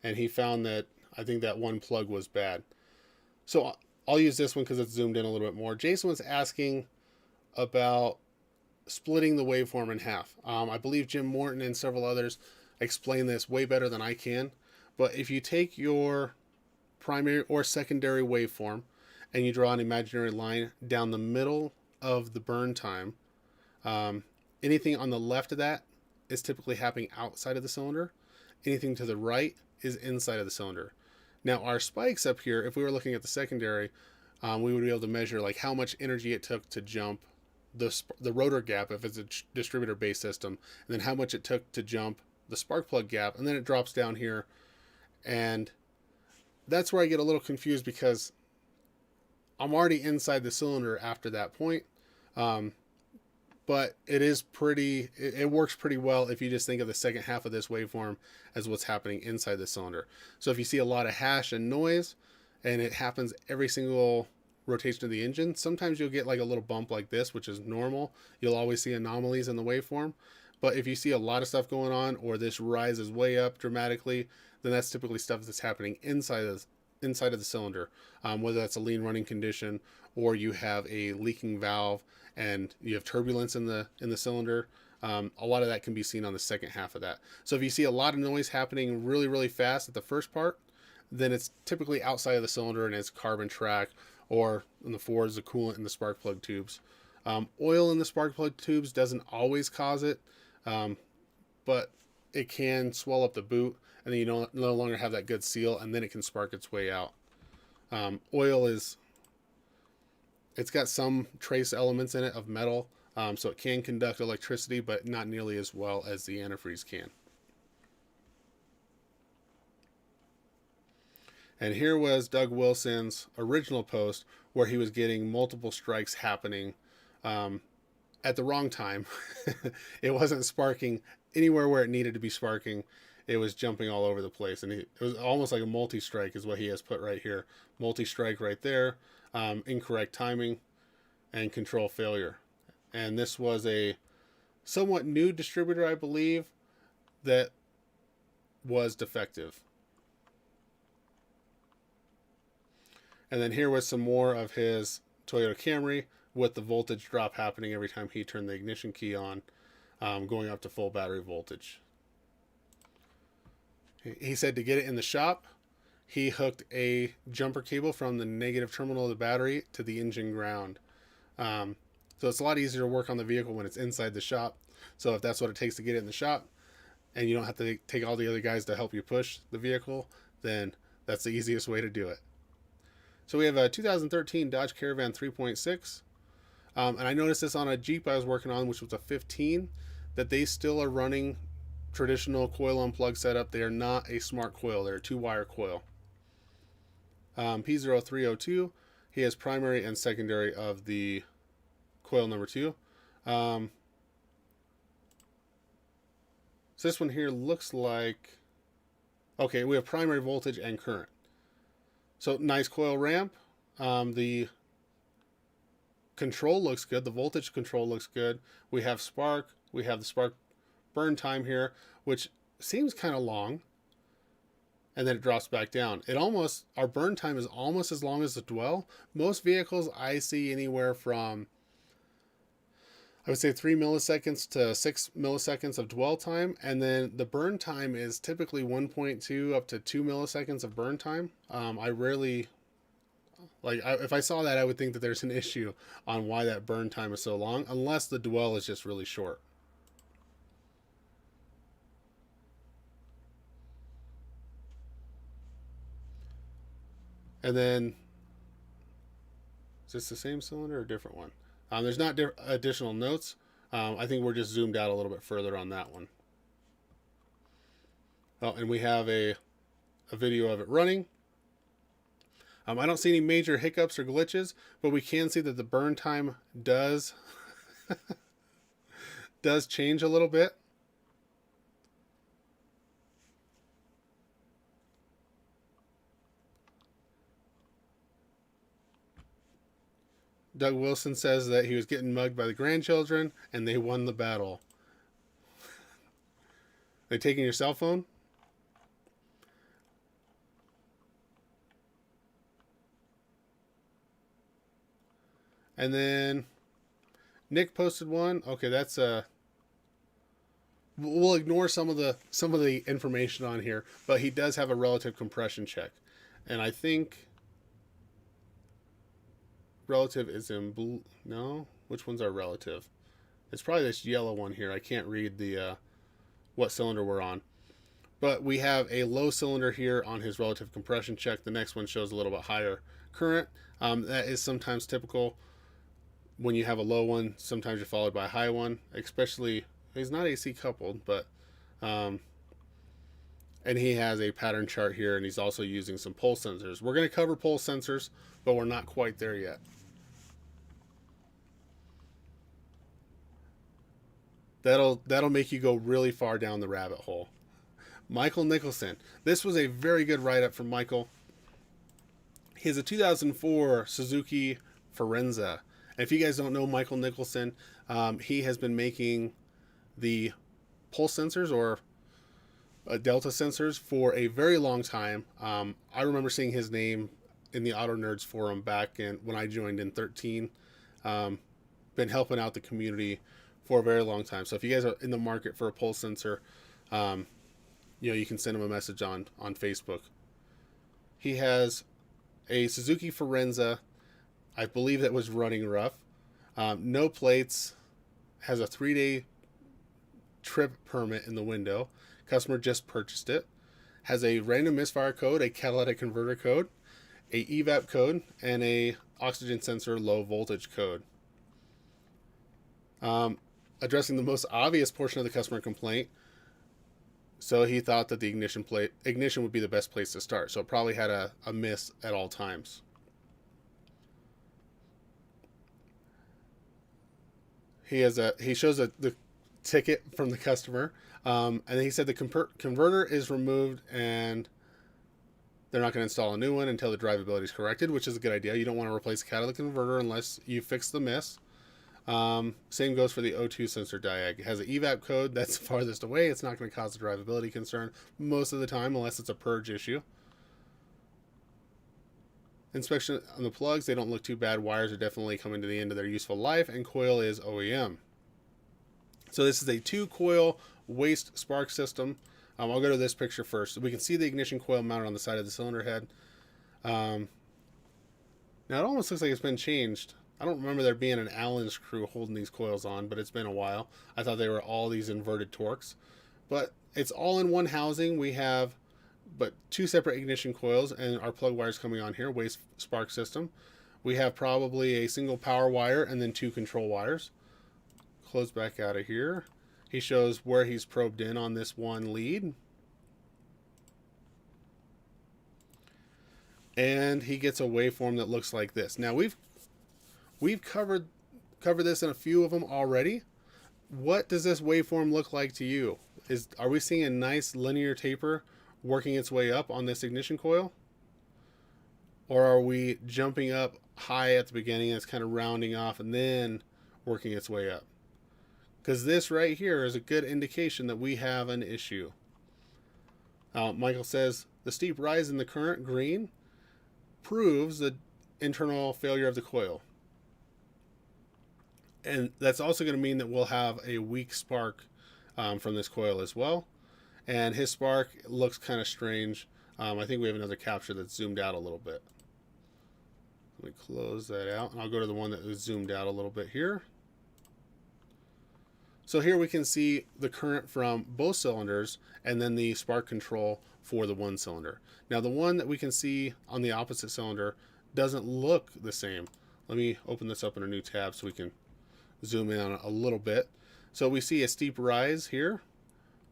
Speaker 1: And he found that, I think that one plug was bad. So I'll use this one because it's zoomed in a little bit more. Jason was asking about splitting the waveform in half. I believe Jim Morton and several others explain this way better than I can. But if you take your primary or secondary waveform and you draw an imaginary line down the middle of the burn time, anything on the left of that is typically happening outside of the cylinder. Anything to the right is inside of the cylinder. Now our spikes up here, if we were looking at the secondary, we would be able to measure like how much energy it took to jump the rotor gap if it's a distributor based system, and then how much it took to jump the spark plug gap, and then it drops down here. And that's where I get a little confused because I'm already inside the cylinder after that point. But it works pretty well if you just think of the second half of this waveform as what's happening inside the cylinder. So if you see a lot of hash and noise, and it happens every single rotation of the engine, sometimes you'll get like a little bump like this, which is normal. You'll always see anomalies in the waveform. But if you see a lot of stuff going on, or this rises way up dramatically, then that's typically stuff that's happening inside of the cylinder, whether that's a lean running condition, or you have a leaking valve and you have turbulence in the cylinder. A lot of that can be seen on the second half of that. So if you see a lot of noise happening really, really fast at the first part, then it's typically outside of the cylinder and it's carbon track, or in the Fords, the coolant in the spark plug tubes. Oil in the spark plug tubes doesn't always cause it, but it can swell up the boot, and then you no longer have that good seal, and then it can spark its way out. Oil it's got some trace elements in it of metal, so it can conduct electricity, but not nearly as well as the antifreeze can. And here was Doug Wilson's original post where he was getting multiple strikes happening at the wrong time. It wasn't sparking anywhere where it needed to be sparking. It was jumping all over the place. And it was almost like a multi-strike is what he has put right here. Multi-strike right there, incorrect timing, and control failure. And this was a somewhat new distributor, I believe, that was defective. And then here was some more of his Toyota Camry with the voltage drop happening every time he turned the ignition key on, going up to full battery voltage. He said to get it in the shop, he hooked a jumper cable from the negative terminal of the battery to the engine ground. So it's a lot easier to work on the vehicle when it's inside the shop. So if that's what it takes to get it in the shop, and you don't have to take all the other guys to help you push the vehicle, then that's the easiest way to do it. So we have a 2013 Dodge Caravan 3.6. And I noticed this on a Jeep I was working on, which was a 15, that they still are running traditional coil unplug setup. They are not a smart coil. They're a 2-wire coil. P0302, he has primary and secondary of the coil number 2. So this one here looks like, okay, we have primary voltage and current. So nice coil ramp. The control looks good. The voltage control looks good. We have spark. We have the spark burn time here, which seems kind of long. And then it drops back down. Our burn time is almost as long as the dwell. Most vehicles I see anywhere from, I would say 3 milliseconds to 6 milliseconds of dwell time. And then the burn time is typically 1.2 up to 2 milliseconds of burn time. I rarely, if I saw that, I would think that there's an issue on why that burn time is so long, unless the dwell is just really short. And then, is this the same cylinder or a different one? There's not additional notes. I think we're just zoomed out a little bit further on that one. Oh, and we have a video of it running. I don't see any major hiccups or glitches, but we can see that the burn time does change a little bit. Doug Wilson says that he was getting mugged by the grandchildren and they won the battle. They taking your cell phone? And then Nick posted one. Okay, that's we'll ignore some of the information on here, but he does have a relative compression check. And I think relative is in blue. No, which one's our relative? It's probably this yellow one here. I can't read the what cylinder we're on, but we have a low cylinder here on his relative compression check. The next one shows a little bit higher current. That is sometimes typical when you have a low one. Sometimes you're followed by a high one, especially he's not AC coupled, but and he has a pattern chart here, and he's also using some pulse sensors. We're going to cover pulse sensors, but we're not quite there yet. That'll make you go really far down the rabbit hole. Michael Nicholson. This was a very good write-up from Michael. He has a 2004 Suzuki Farenza. And if you guys don't know Michael Nicholson, he has been making the pulse sensors or delta sensors for a very long time. I remember seeing his name in the Auto Nerds forum back when I joined in 2013. Been helping out the community for a very long time. So if you guys are in the market for a pulse sensor, you can send him a message on Facebook. He has a Suzuki Farenza, I believe that was running rough. No plates, has a 3-day trip permit in the window. Customer just purchased it. Has a random misfire code, a catalytic converter code, a evap code, and a oxygen sensor low voltage code. Addressing the most obvious portion of the customer complaint, so he thought that the ignition would be the best place to start. So it probably had a miss at all times. He shows the ticket from the customer, and he said the converter is removed and they're not going to install a new one until the drivability is corrected, which is a good idea. You don't want to replace the catalytic converter unless you fix the miss. Same goes for the O2 sensor diag. It has an evap code that's farthest away. It's not going to cause a drivability concern most of the time unless it's a purge issue. Inspection on the plugs, they don't look too bad. Wires are definitely coming to the end of their useful life, and coil is OEM. So this is a 2-coil waste spark system. I'll go to this picture first. We can see the ignition coil mounted on the side of the cylinder head. Now it almost looks like it's been changed. I don't remember there being an Allen screw holding these coils on, but it's been a while. I thought they were all these inverted torques. But it's all in one housing. We have but 2 separate ignition coils and our plug wires coming on here, waste spark system. We have probably a single power wire and then 2 control wires. Close back out of here. He shows where he's probed in on this one lead. And he gets a waveform that looks like this. Now we've covered this in a few of them already. What does this waveform look like to you? Are we seeing a nice linear taper working its way up on this ignition coil? Or are we jumping up high at the beginning and it's kind of rounding off and then working its way up? Because this right here is a good indication that we have an issue. Michael says the steep rise in the current, green, proves the internal failure of the coil. And that's also going to mean that we'll have a weak spark from this coil as well. And his spark looks kind of strange. I think we have another capture that's zoomed out a little bit. Let me close that out, and I'll go to the one that was zoomed out a little bit here. So here we can see the current from both cylinders and then the spark control for the one cylinder. Now the one that we can see on the opposite cylinder doesn't look the same. Let me open this up in a new tab so we can zoom in on it a little bit. So we see a steep rise here,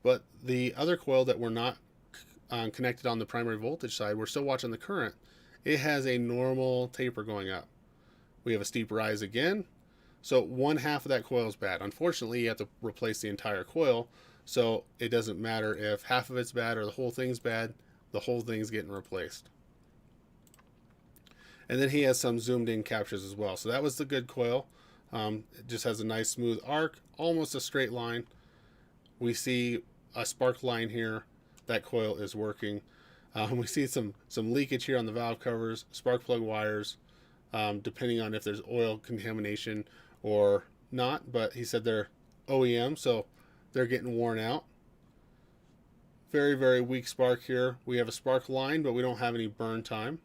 Speaker 1: but the other coil that we're not connected on the primary voltage side, we're still watching the current. It has a normal taper going up. We have a steep rise again. So one half of that coil is bad. Unfortunately, you have to replace the entire coil. So it doesn't matter if half of it's bad or the whole thing's bad. The whole thing's getting replaced. And then he has some zoomed in captures as well. So that was the good coil. It just has a nice smooth arc, almost a straight line. We see a spark line here. That coil is working. We see some leakage here on the valve covers, spark plug wires, depending on if there's oil contamination or not. But he said they're OEM, so they're getting worn out. Very, very weak spark here. We have a spark line, but we don't have any burn time.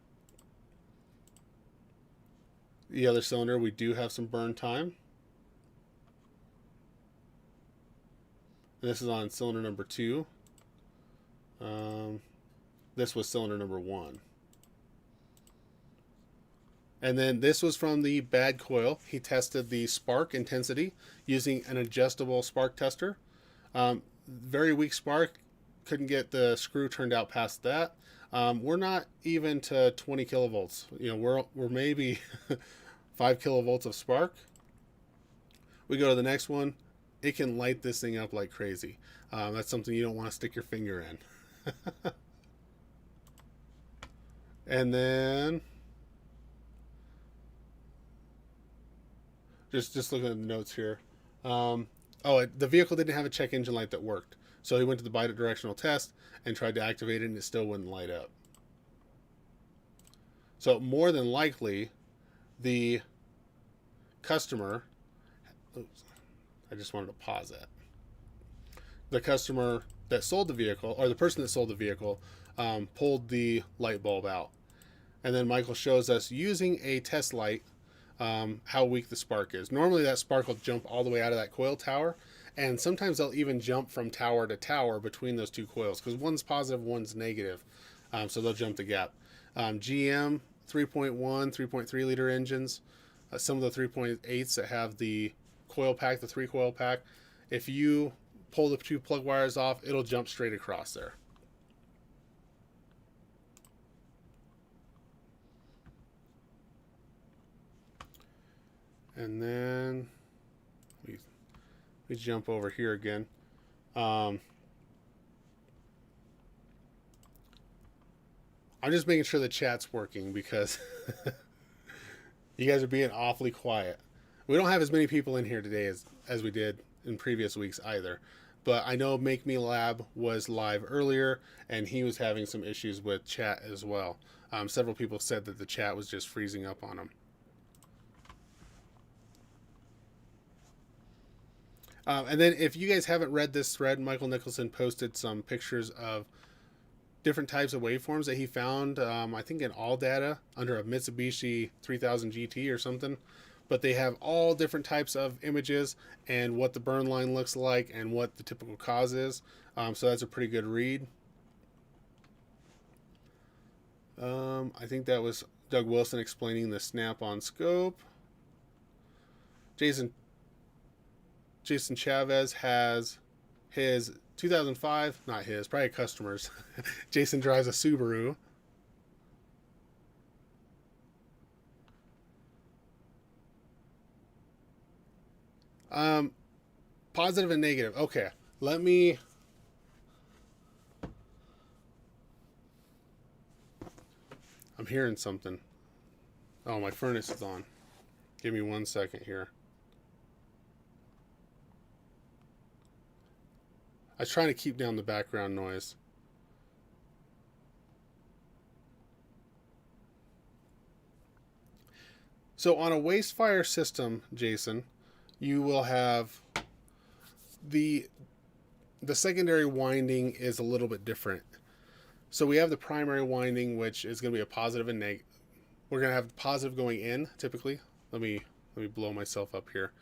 Speaker 1: The other cylinder, we do have some burn time. And this is on cylinder number 2. This was cylinder number 1. And then this was from the bad coil. He tested the spark intensity using an adjustable spark tester. Very weak spark. Couldn't get the screw turned out past that. We're not even to 20 kilovolts. You know, we're maybe 5 kilovolts of spark. We go to the next one. It can light this thing up like crazy. That's something you don't want to stick your finger in. And then just looking at the notes here. The vehicle didn't have a check engine light that worked. So he went to the bidirectional test and tried to activate it, and it still wouldn't light up. So more than likely, the customer, oops, I just wanted to pause that. The customer that sold the vehicle, or the person that sold the vehicle, pulled the light bulb out. And then Michael shows us using a test light how weak the spark is. Normally that spark will jump all the way out of that coil tower, and sometimes they'll even jump from tower to tower between those two coils, because one's positive, one's negative, so they'll jump the gap. GM 3.1, 3.3 liter engines, some of the 3.8s that have the coil pack, the 3 coil pack, if you pull the 2 plug wires off, it'll jump straight across there. And then we jump over here again. I'm just making sure the chat's working because you guys are being awfully quiet. We don't have as many people in here today as we did in previous weeks either. But I know Make Me Lab was live earlier, and he was having some issues with chat as well. Several people said that the chat was just freezing up on him. And then if you guys haven't read this thread, Michael Nicholson posted some pictures of different types of waveforms that he found, I think in All Data, under a Mitsubishi 3000 GT or something. But they have all different types of images and what the burn line looks like and what the typical cause is. So that's a pretty good read. I think that was Doug Wilson explaining the snap-on scope. Jason Chavez has his 2005, not his, probably customers. Jason drives a Subaru. Positive and negative. Okay, I'm I'm hearing something. Oh, my furnace is on. Give me 1 second here. I was trying to keep down the background noise. So on a waste fire system, Jason, you will have the secondary winding is a little bit different. So we have the primary winding, which is going to be a positive and negative. We're going to have positive going in, typically. Let me blow myself up here.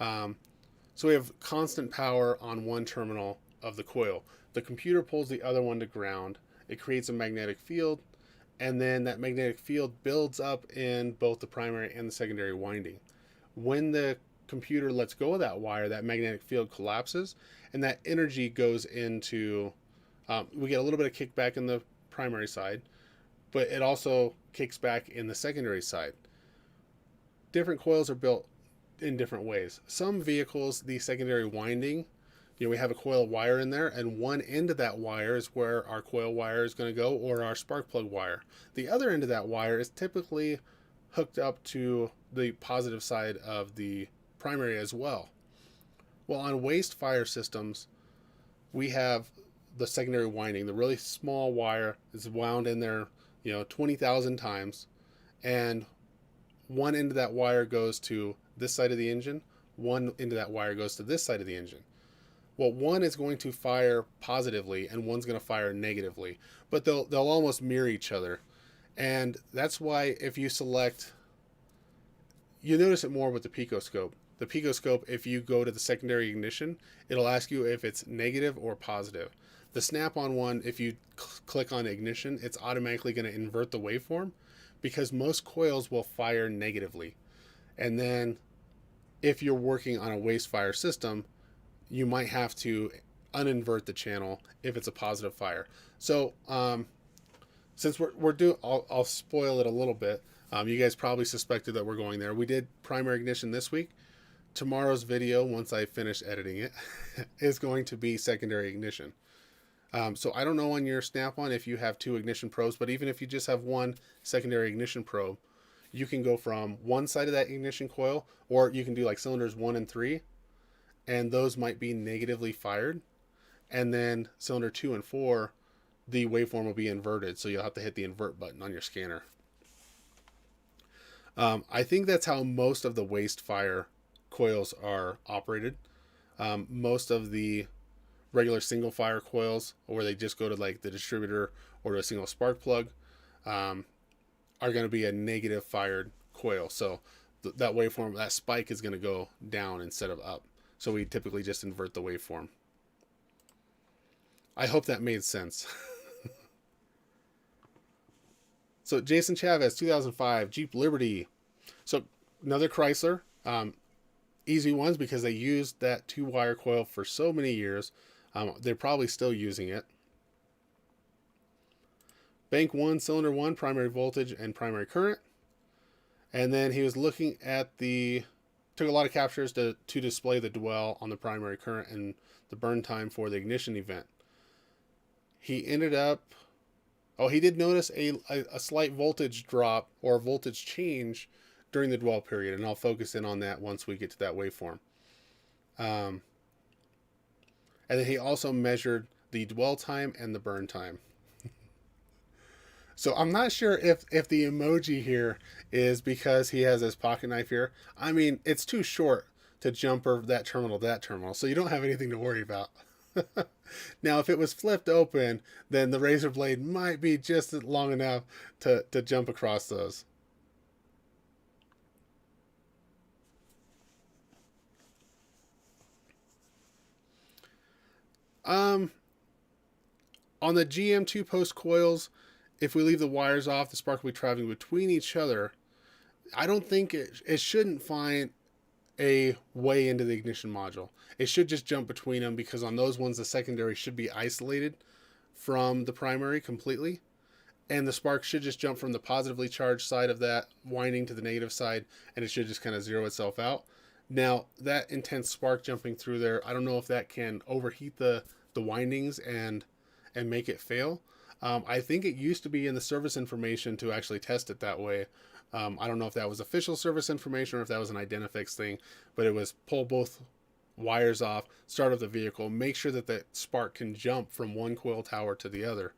Speaker 1: So we have constant power on one terminal of the coil. The computer pulls the other one to ground. It creates a magnetic field, and then that magnetic field builds up in both the primary and the secondary winding. When the computer lets go of that wire, that magnetic field collapses, and that energy goes into, we get a little bit of kickback in the primary side, but it also kicks back in the secondary side. Different coils are built in different ways. Some vehicles, the secondary winding, we have a coil wire in there, and one end of that wire is where our coil wire is going to go, or our spark plug wire. The other end of that wire is typically hooked up to the positive side of the primary as well. Well, on waste fire systems, we have the secondary winding. The really small wire is wound in there, 20,000 times, and one end of that wire goes to this side of the engine, one end of that wire goes to this side of the engine. Well, one is going to fire positively and one's going to fire negatively, but they'll almost mirror each other. And that's why if you select, you notice it more with the picoscope. The picoscope, if you go to the secondary ignition, it'll ask you if it's negative or positive. The snap-on one, if you click on ignition, it's automatically going to invert the waveform because most coils will fire negatively. And then if you're working on a waste fire system, you might have to uninvert the channel if it's a positive fire. So since we're doing, I'll spoil it a little bit. You guys probably suspected that we're going there. We did primary ignition this week. Tomorrow's video, once I finish editing it, is going to be secondary ignition. So I don't know on your Snap-on if you have two ignition probes, but even if you just have one secondary ignition probe, you can go from one side of that ignition coil, or you can do like cylinders 1 and 3, and those might be negatively fired. And then cylinder 2 and 4, the waveform will be inverted, so you'll have to hit the invert button on your scanner. I think that's how most of the waste fire coils are operated. Most of the regular single fire coils, or they just go to like the distributor or to a single spark plug, are going to be a negative fired coil. So that waveform, that spike is going to go down instead of up. So we typically just invert the waveform. I hope that made sense. So Jason Chavez, 2005 Jeep Liberty. So another Chrysler. Easy ones because they used that 2-wire coil for so many years. They're probably still using it. Bank 1, cylinder 1, primary voltage and primary current. And then he was looking at took a lot of captures to display the dwell on the primary current and the burn time for the ignition event. He ended up, he did notice a slight voltage drop or voltage change during the dwell period, and I'll focus in on that once we get to that waveform. And then he also measured the dwell time and the burn time. So I'm not sure if the emoji here is because he has his pocket knife here. I mean, it's too short to jumper that terminal to that terminal, so you don't have anything to worry about. Now, if it was flipped open, then the razor blade might be just long enough to jump across those. On the GM 2-post coils, if we leave the wires off, the spark will be traveling between each other. I don't think it shouldn't find a way into the ignition module. It should just jump between them, because on those ones, the secondary should be isolated from the primary completely. And the spark should just jump from the positively charged side of that winding to the negative side, and it should just kind of zero itself out. Now, that intense spark jumping through there, I don't know if that can overheat the windings and make it fail. I think it used to be in the service information to actually test it that way. I don't know if that was official service information or if that was an Identifix thing, but it was pull both wires off, start up the vehicle, make sure that the spark can jump from one coil tower to the other.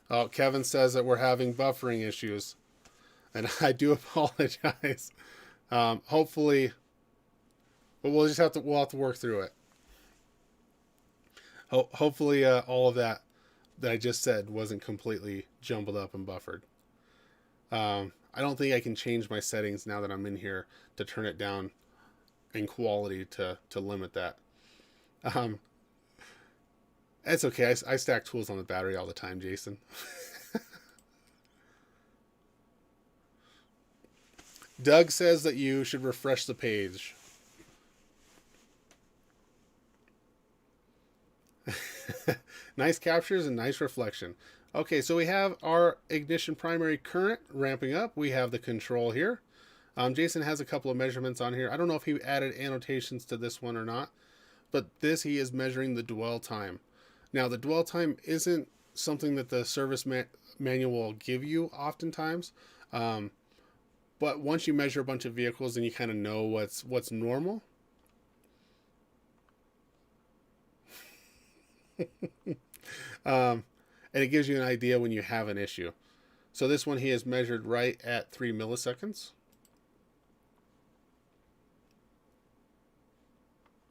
Speaker 1: Oh, Kevin says that we're having buffering issues, and I do apologize. Hopefully, but we'll have to work through it. Hopefully, all of that I just said wasn't completely jumbled up and buffered. I don't think I can change my settings now that I'm in here to turn it down in quality to limit that. It's okay. I stack tools on the battery all the time, Jason. Doug says that you should refresh the page. Nice captures and nice reflection. Okay, so we have our ignition primary current ramping up. We have the control here. Jason has a couple of measurements on here. I don't know if he added annotations to this one or not, but he is measuring the dwell time. Now, the dwell time isn't something that the service manual will give you oftentimes, but once you measure a bunch of vehicles, then you kind of know what's normal. And it gives you an idea when you have an issue. So this one he has measured right at 3 milliseconds.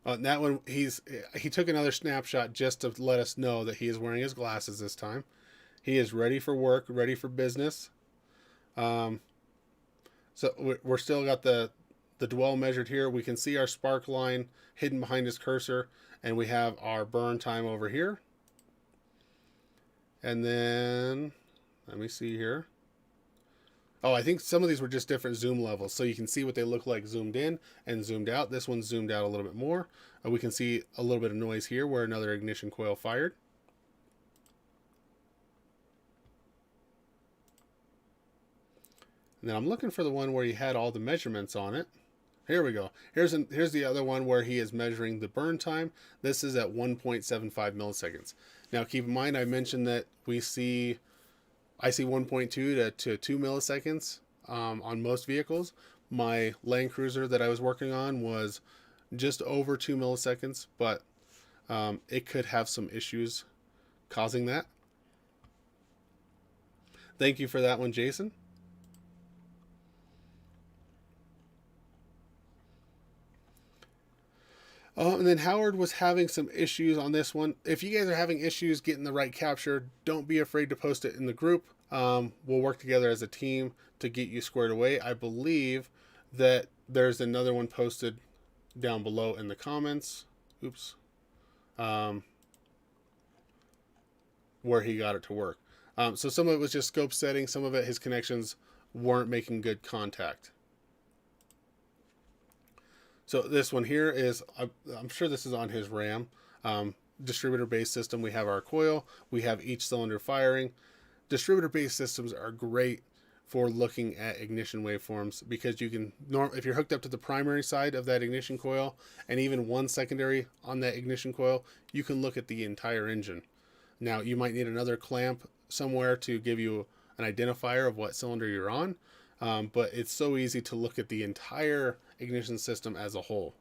Speaker 1: And that one he took another snapshot just to let us know that he is wearing his glasses this time. He is ready for work, ready for business. So we're still got the dwell measured here. We can see our spark line hidden behind his cursor, and we have our burn time over here. And then, let me see here. Oh, I think some of these were just different zoom levels. So you can see what they look like zoomed in and zoomed out. This one's zoomed out a little bit more. We can see a little bit of noise here where another ignition coil fired. And then I'm looking for the one where he had all the measurements on it. Here we go. Here's the other one where he is measuring the burn time. This is at 1.75 milliseconds. Now keep in mind I mentioned that I see 1.2 to 2 milliseconds on most vehicles. My Land Cruiser that I was working on was just over 2 milliseconds, but it could have some issues causing that. Thank you for that one, Jason. And then Howard was having some issues on this one. If you guys are having issues getting the right capture, don't be afraid to post it in the group. We'll work together as a team to get you squared away. I believe that there's another one posted down below in the comments. Oops. Where he got it to work. So some of it was just scope setting. Some of it, his connections weren't making good contact. So this one here is, I'm sure this is on his RAM, distributor-based system. We have our coil. We have each cylinder firing. Distributor-based systems are great for looking at ignition waveforms because you can, if you're hooked up to the primary side of that ignition coil and even one secondary on that ignition coil, you can look at the entire engine. Now, you might need another clamp somewhere to give you an identifier of what cylinder you're on, but it's so easy to look at the entire ignition system as a whole.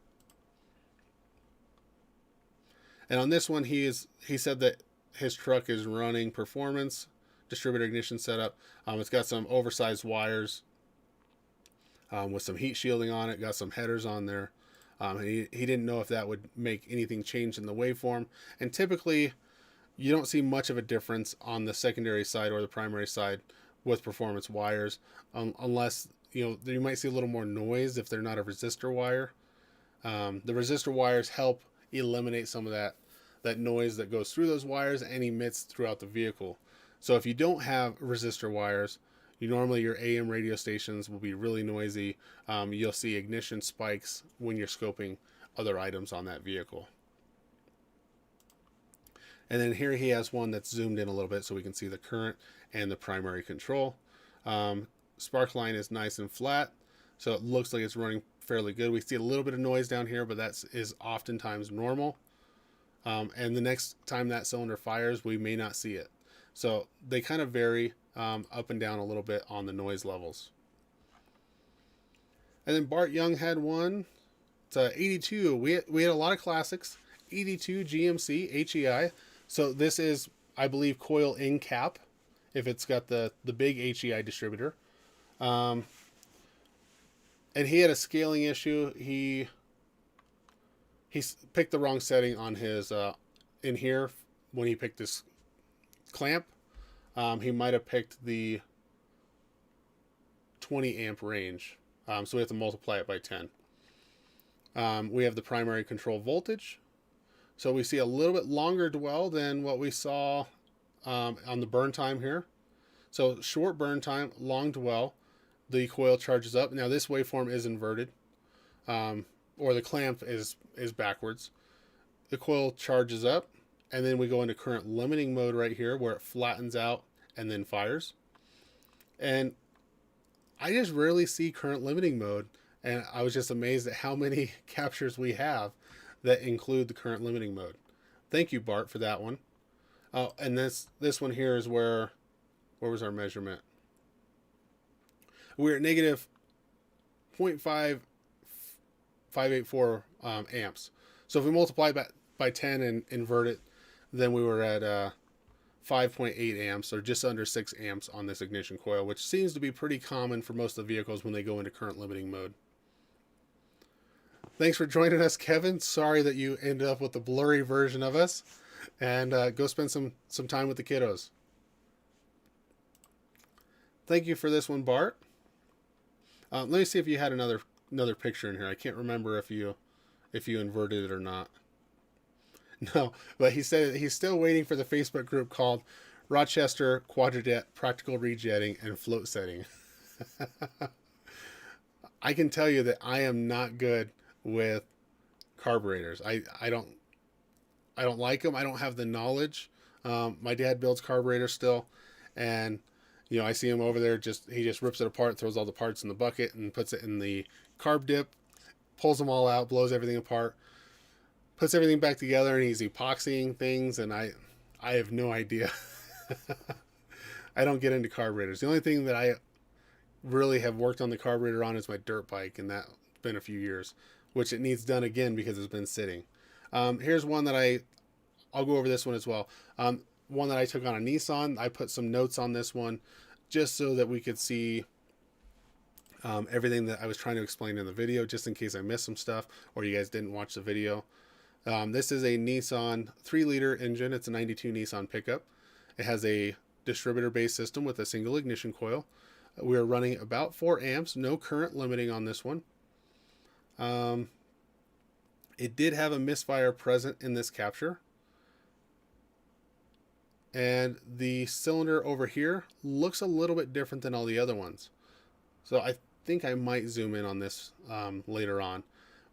Speaker 1: And on this one, he said that his truck is running performance distributor ignition setup. It's got some oversized wires with some heat shielding on it, got some headers on there. He didn't know if that would make anything change in the waveform. And typically, you don't see much of a difference on the secondary side or the primary side with performance wires, unless you might see a little more noise if they're not a resistor wire. The resistor wires help eliminate some of that noise that goes through those wires and emits throughout the vehicle. So if you don't have resistor wires, normally your AM radio stations will be really noisy. You'll see ignition spikes when you're scoping other items on that vehicle. And then here he has one that's zoomed in a little bit so we can see the current and the primary control. Spark line is nice and flat, so it looks like it's running fairly good. We see a little bit of noise down here, but that is oftentimes normal. and the next time that cylinder fires, we may not see it. So they kind of vary up and down a little bit on the noise levels. And then Bart Young had one. It's a 82. We had a lot of classics. 82 GMC HEI. So this is, I believe, coil in cap, if it's got the big HEI distributor. And he had a scaling issue. He picked the wrong setting on his in here when he picked this clamp. He might have picked the 20 amp range. So we have to multiply it by 10. We have the primary control voltage. So we see a little bit longer dwell than what we saw on the burn time here. So short burn time, long dwell. The coil charges up. Now this waveform is inverted, or the clamp is backwards. The coil charges up, and then we go into current limiting mode right here, where it flattens out and then fires. And I just rarely see current limiting mode, and I was just amazed at how many captures we have that include the current limiting mode. Thank you, Bart, for that one. Oh, and this one here is where was our measurement? We're at negative 0.5584 amps. So if we multiply by 10 and invert it, then we were at 5.8 amps, or just under 6 amps on this ignition coil, which seems to be pretty common for most of the vehicles when they go into current limiting mode. Thanks for joining us, Kevin. Sorry that you ended up with the blurry version of us. And go spend some time with the kiddos. Thank you for this one, Bart. Let me see if you had another picture in here. I can't remember if you inverted it or not. No, but he said he's still waiting for the Facebook group called Rochester Quadrajet Practical Rejetting and Float Setting. I can tell you that I am not good with carburetors. I don't like them. I don't have the knowledge. My dad builds carburetors still, and I see him over there. He just rips it apart, throws all the parts in the bucket, and puts it in the carb dip, pulls them all out, blows everything apart, puts everything back together, and he's epoxying things. And I have no idea. I don't get into carburetors. The only thing that I really have worked on the carburetor on is my dirt bike, and that's been a few years, which it needs done again because it's been sitting. Here's one that I'll go over this one as well. One that I took on a Nissan. I put some notes on this one just so that we could see everything that I was trying to explain in the video, just in case I missed some stuff or you guys didn't watch the video. This is a Nissan 3-liter engine. It's a 92 Nissan pickup. It has a distributor-based system with a single ignition coil. We are running about 4 amps, no current limiting on this one. It did have a misfire present in this capture. And the cylinder over here looks a little bit different than all the other ones. So I think I might zoom in on this later on.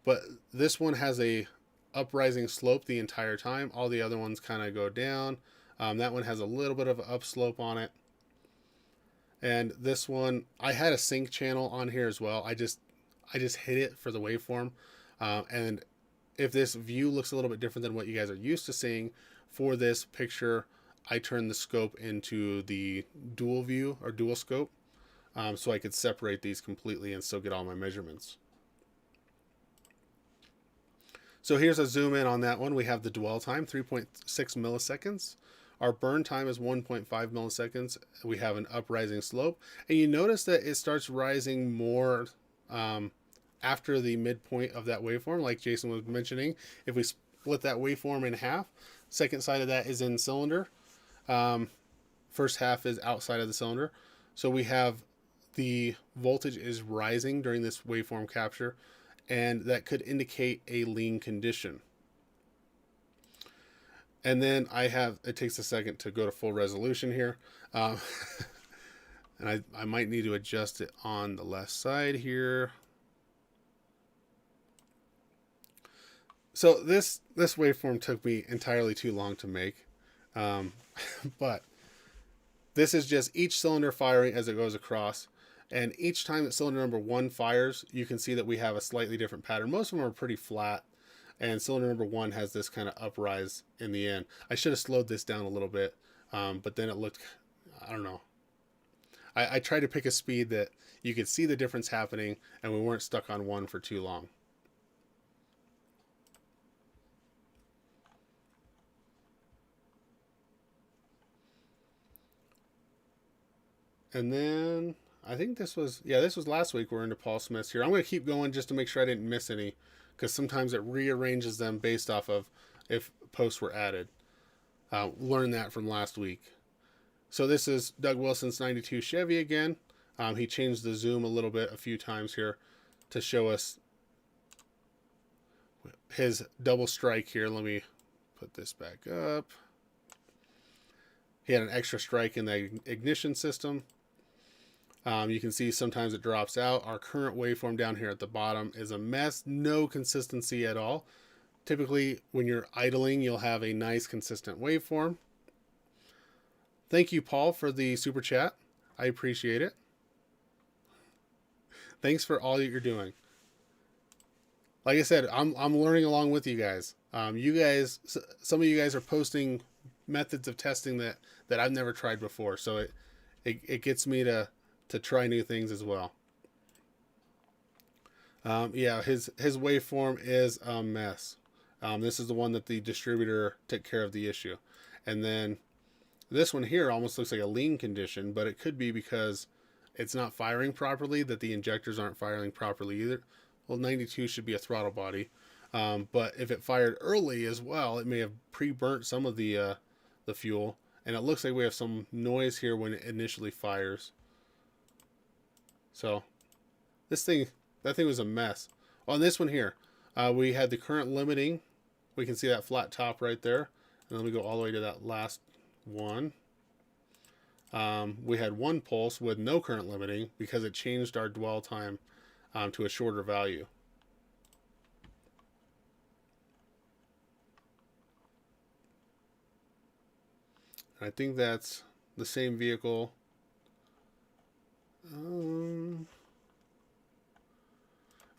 Speaker 1: But this one has a uprising slope the entire time. All the other ones kind of go down. That one has a little bit of an upslope on it. And this one, I had a sync channel on here as well. I just hit it for the waveform. And if this view looks a little bit different than what you guys are used to seeing, for this picture, I turned the scope into the dual view or dual scope, so I could separate these completely and still get all my measurements. So here's a zoom in on that one. We have the dwell time, 3.6 milliseconds. Our burn time is 1.5 milliseconds. We have an uprising slope. And you notice that it starts rising more after the midpoint of that waveform, like Jason was mentioning. If we split that waveform in half, second side of that is in cylinder. First half is outside of the cylinder. So we have the voltage is rising during this waveform capture, and that could indicate a lean condition. And then it takes a second to go to full resolution here. And I might need to adjust it on the left side here. So this waveform took me entirely too long to make. But this is just each cylinder firing as it goes across. And each time that cylinder number 1 fires, you can see that we have a slightly different pattern. Most of them are pretty flat. and cylinder number 1 has this kind of uprise in the end. I should have slowed this down a little bit, but then it looked, I don't know. I tried to pick a speed that you could see the difference happening and we weren't stuck on one for too long. And then I think this was last week. We're into Paul Smith's here. I'm going to keep going just to make sure I didn't miss any, because sometimes it rearranges them based off of if posts were added. Learned that from last week. So this is Doug Wilson's 92 Chevy again. He changed the zoom a little bit a few times here to show us his double strike here. Let me put this back up. He had an extra strike in the ignition system. You can see sometimes it drops out. Our current waveform down here at the bottom is a mess. No consistency at all. Typically, when you're idling, you'll have a nice consistent waveform. Thank you, Paul, for the super chat. I appreciate it. Thanks for all that you're doing. Like I said, I'm learning along with you guys. Some of you guys are posting methods of testing that I've never tried before, so it gets me to try new things as well. Yeah, his waveform is a mess. This is the one that the distributor took care of the issue. And then this one here almost looks like a lean condition, but it could be because it's not firing properly, that the injectors aren't firing properly either. Well, 92 should be a throttle body. But if it fired early as well, it may have pre-burnt some of the fuel. And it looks like we have some noise here when it initially fires. So that thing was a mess. On this one here, we had the current limiting. We can see that flat top right there. And then we go all the way to that last one. We had one pulse with no current limiting because it changed our dwell time to a shorter value. I think that's the same vehicle. Oh,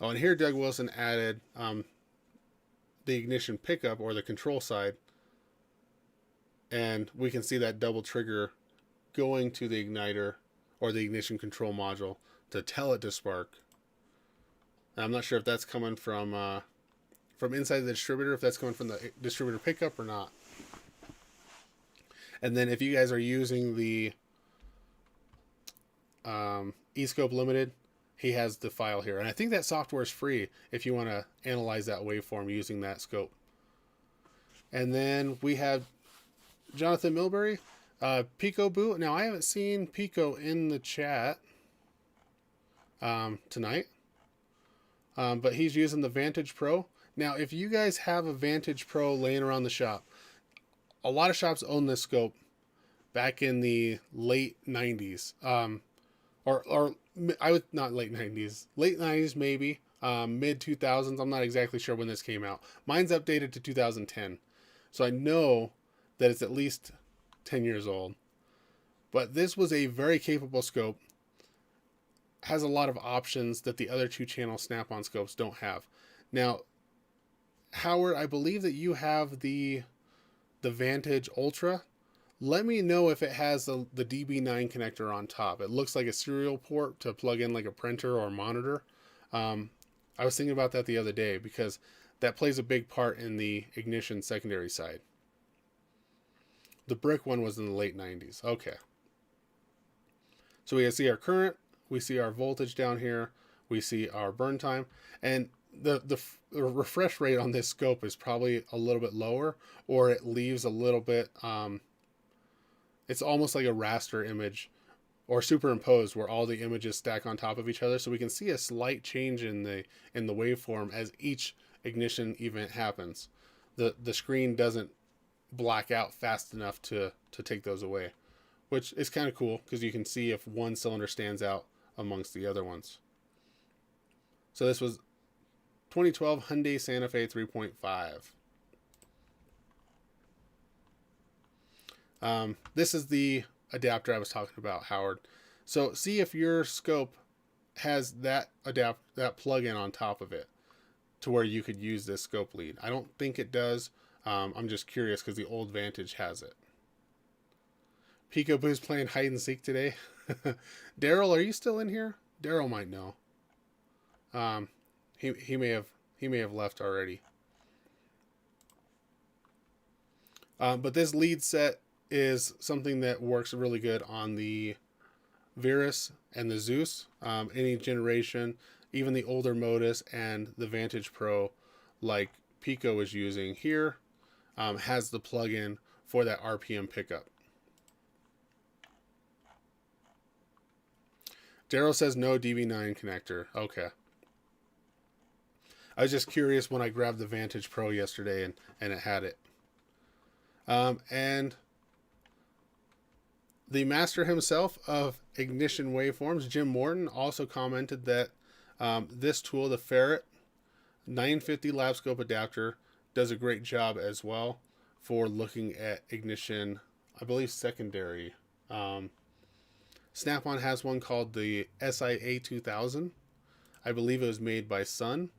Speaker 1: and here Doug Wilson added the ignition pickup, or the control side. And we can see that double trigger going to the igniter or the ignition control module to tell it to spark. And I'm not sure if that's coming from inside the distributor, if that's coming from the distributor pickup or not. And then if you guys are using the eScope Limited, he has the file here. And I think that software is free if you want to analyze that waveform using that scope. And then we have Jonathan Milbury, Pico Boot. Now, I haven't seen Pico in the chat tonight, but he's using the Vantage Pro. Now, if you guys have a Vantage Pro laying around the shop, a lot of shops own this scope back in the late 90s. Or I would not late 90s, late 90s maybe, mid 2000s. I'm not exactly sure when this came out. Mine's updated to 2010, so I know that it's at least 10 years old. But this was a very capable scope. Has a lot of options that the other 2-channel snap-on scopes don't have. Now, Howard, I believe that you have the Vantage Ultra. Let me know if it has the DB9 connector on top. It looks like a serial port to plug in like a printer or monitor. I was thinking about that the other day because that plays a big part in the ignition secondary side. The brick one was in the late 90s. Okay. So we see our current, we see our voltage down here, we see our burn time, and the refresh rate on this scope is probably a little bit lower, or it leaves a little bit, it's almost like a raster image or superimposed where all the images stack on top of each other. So we can see a slight change in the waveform as each ignition event happens. The screen doesn't black out fast enough to take those away, which is kind of cool because you can see if one cylinder stands out amongst the other ones. So this was 2012 Hyundai Santa Fe 3.5. This is the adapter I was talking about, Howard. So see if your scope has that plug-in on top of it. to where you could use this scope lead. I don't think it does. I'm just curious because the old Vantage has it. Peekaboo's playing hide and seek today. Daryl, are you still in here? Daryl might know. He may have left already. But this lead set is something that works really good on the Virus and the Zeus. Any generation, even the older Modus and the Vantage Pro, like Pico is using here, has the plug-in for that RPM pickup. Daryl says no DV9 connector. Okay. I was just curious when I grabbed the Vantage Pro yesterday and it had it. And the master himself of ignition waveforms, Jim Morton, also commented that this tool, the Ferret 950 lab scope adapter, does a great job as well for looking at ignition, I believe secondary. Snap-on has one called the SIA 2000. I believe it was made by Sun.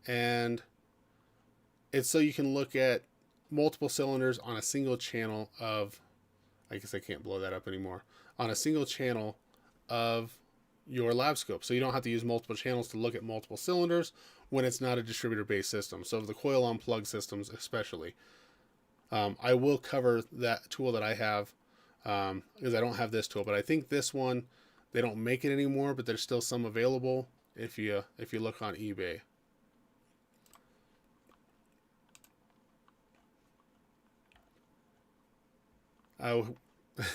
Speaker 1: And it's so you can look at multiple cylinders on a single channel of, I guess I can't blow that up anymore, on a single channel of your lab scope. So you don't have to use multiple channels to look at multiple cylinders when it's not a distributor-based system. So the coil on plug systems especially. I will cover that tool that I have because I don't have this tool, but I think this one, they don't make it anymore, but there's still some available if you look on eBay.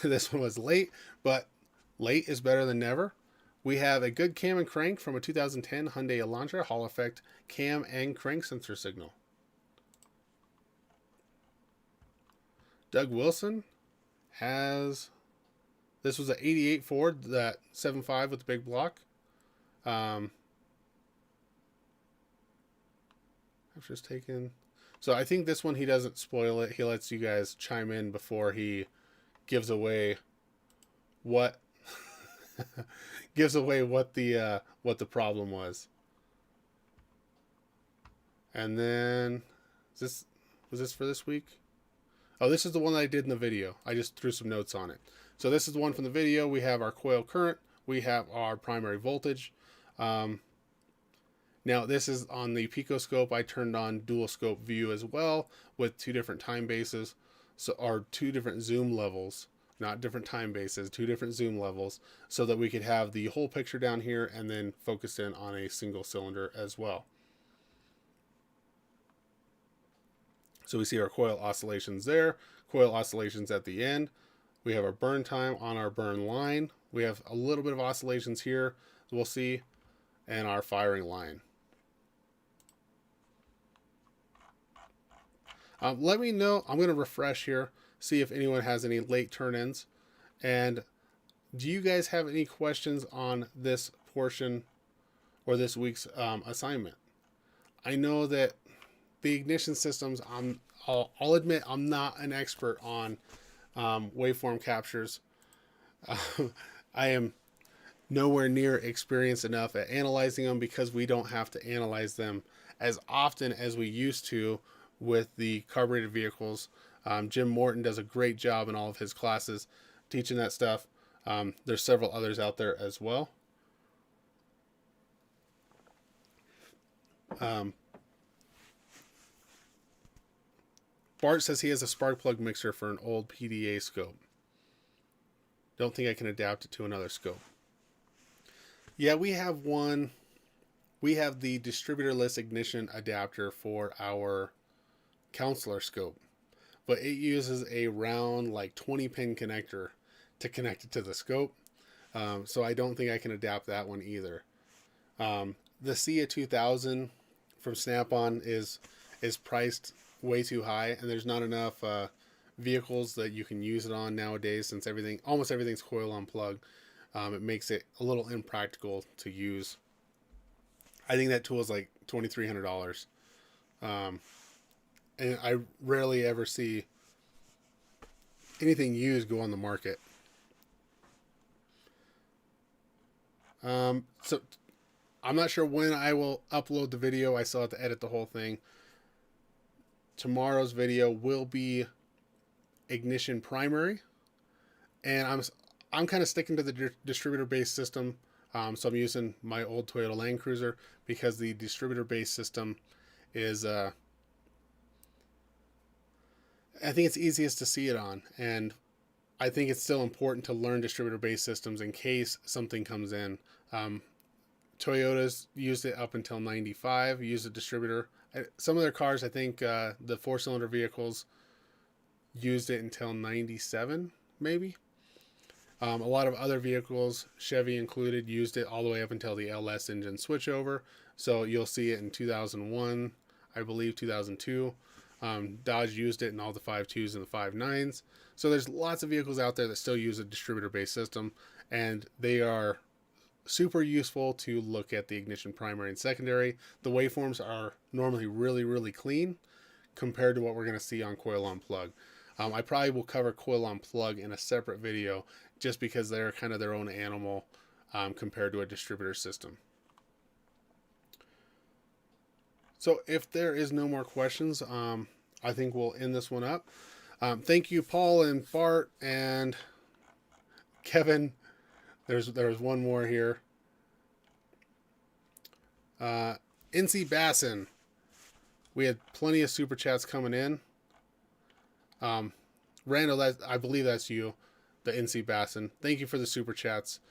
Speaker 1: This one was late, but late is better than never. We have a good cam and crank from a 2010 Hyundai Elantra Hall effect cam and crank sensor signal. Doug Wilson has, this was an 88 Ford, that 7.5 with the big block. I've just taken, so I think this one he doesn't spoil it. He lets you guys chime in before he gives away what what the problem was. And then was this for this week? Oh, this is the one that I did in the video. I just threw some notes on it. So this is the one from the video. We have our coil current. We have our primary voltage. Now this is on the Pico scope. I turned on dual scope view as well with two different time bases. So, or two different zoom levels, not different time bases, two different zoom levels, so that we could have the whole picture down here and then focus in on a single cylinder as well. So we see our coil oscillations there, coil oscillations at the end. We have our burn time on our burn line. We have a little bit of oscillations here, we'll see, and our firing line. Let me know. I'm going to refresh here, see if anyone has any late turn-ins. And do you guys have any questions on this portion or this week's assignment? I know that the ignition systems, I'll admit I'm not an expert on waveform captures. I am nowhere near experienced enough at analyzing them because we don't have to analyze them as often as we used to with the carbureted vehicles. Jim Morton does a great job in all of his classes teaching that stuff. There's several others out there as well. Bart says he has a spark plug mixer for an old PDA scope. Don't think I can adapt it to another scope. Yeah, we have one. We have the distributorless ignition adapter for our counselor scope, but it uses a round, like 20-pin connector to connect it to the scope. So I don't think I can adapt that one either. The SIA 2000 from Snap-on is priced way too high, and there's not enough vehicles that you can use it on nowadays, since almost everything's coil on plug. It makes it a little impractical to use. I think that tool is like $2,300. And I rarely ever see anything used go on the market. So I'm not sure when I will upload the video. I still have to edit the whole thing. Tomorrow's video will be ignition primary, and I'm kind of sticking to the distributor based system. So I'm using my old Toyota Land Cruiser because the distributor based system is I think it's easiest to see it on, and I think it's still important to learn distributor based systems in case something comes in. Toyota's used it up until 95, used a distributor. Some of their cars, I think the 4-cylinder vehicles used it until 97, maybe. A lot of other vehicles, Chevy included, used it all the way up until the LS engine switchover. So you'll see it in 2001, I believe 2002. Dodge used it in all the 5.2s and the 5.9s. So there's lots of vehicles out there that still use a distributor-based system, and they are super useful to look at the ignition primary and secondary. The waveforms are normally really, really clean compared to what we're going to see on coil on plug. I probably will cover coil on plug in a separate video just because they're kind of their own animal compared to a distributor system. So if there is no more questions, I think we'll end this one up. Thank you, Paul and Bart and Kevin. There's one more here. NC Bassin. We had plenty of super chats coming in. Randall, I believe that's you, the NC Bassin. Thank you for the super chats.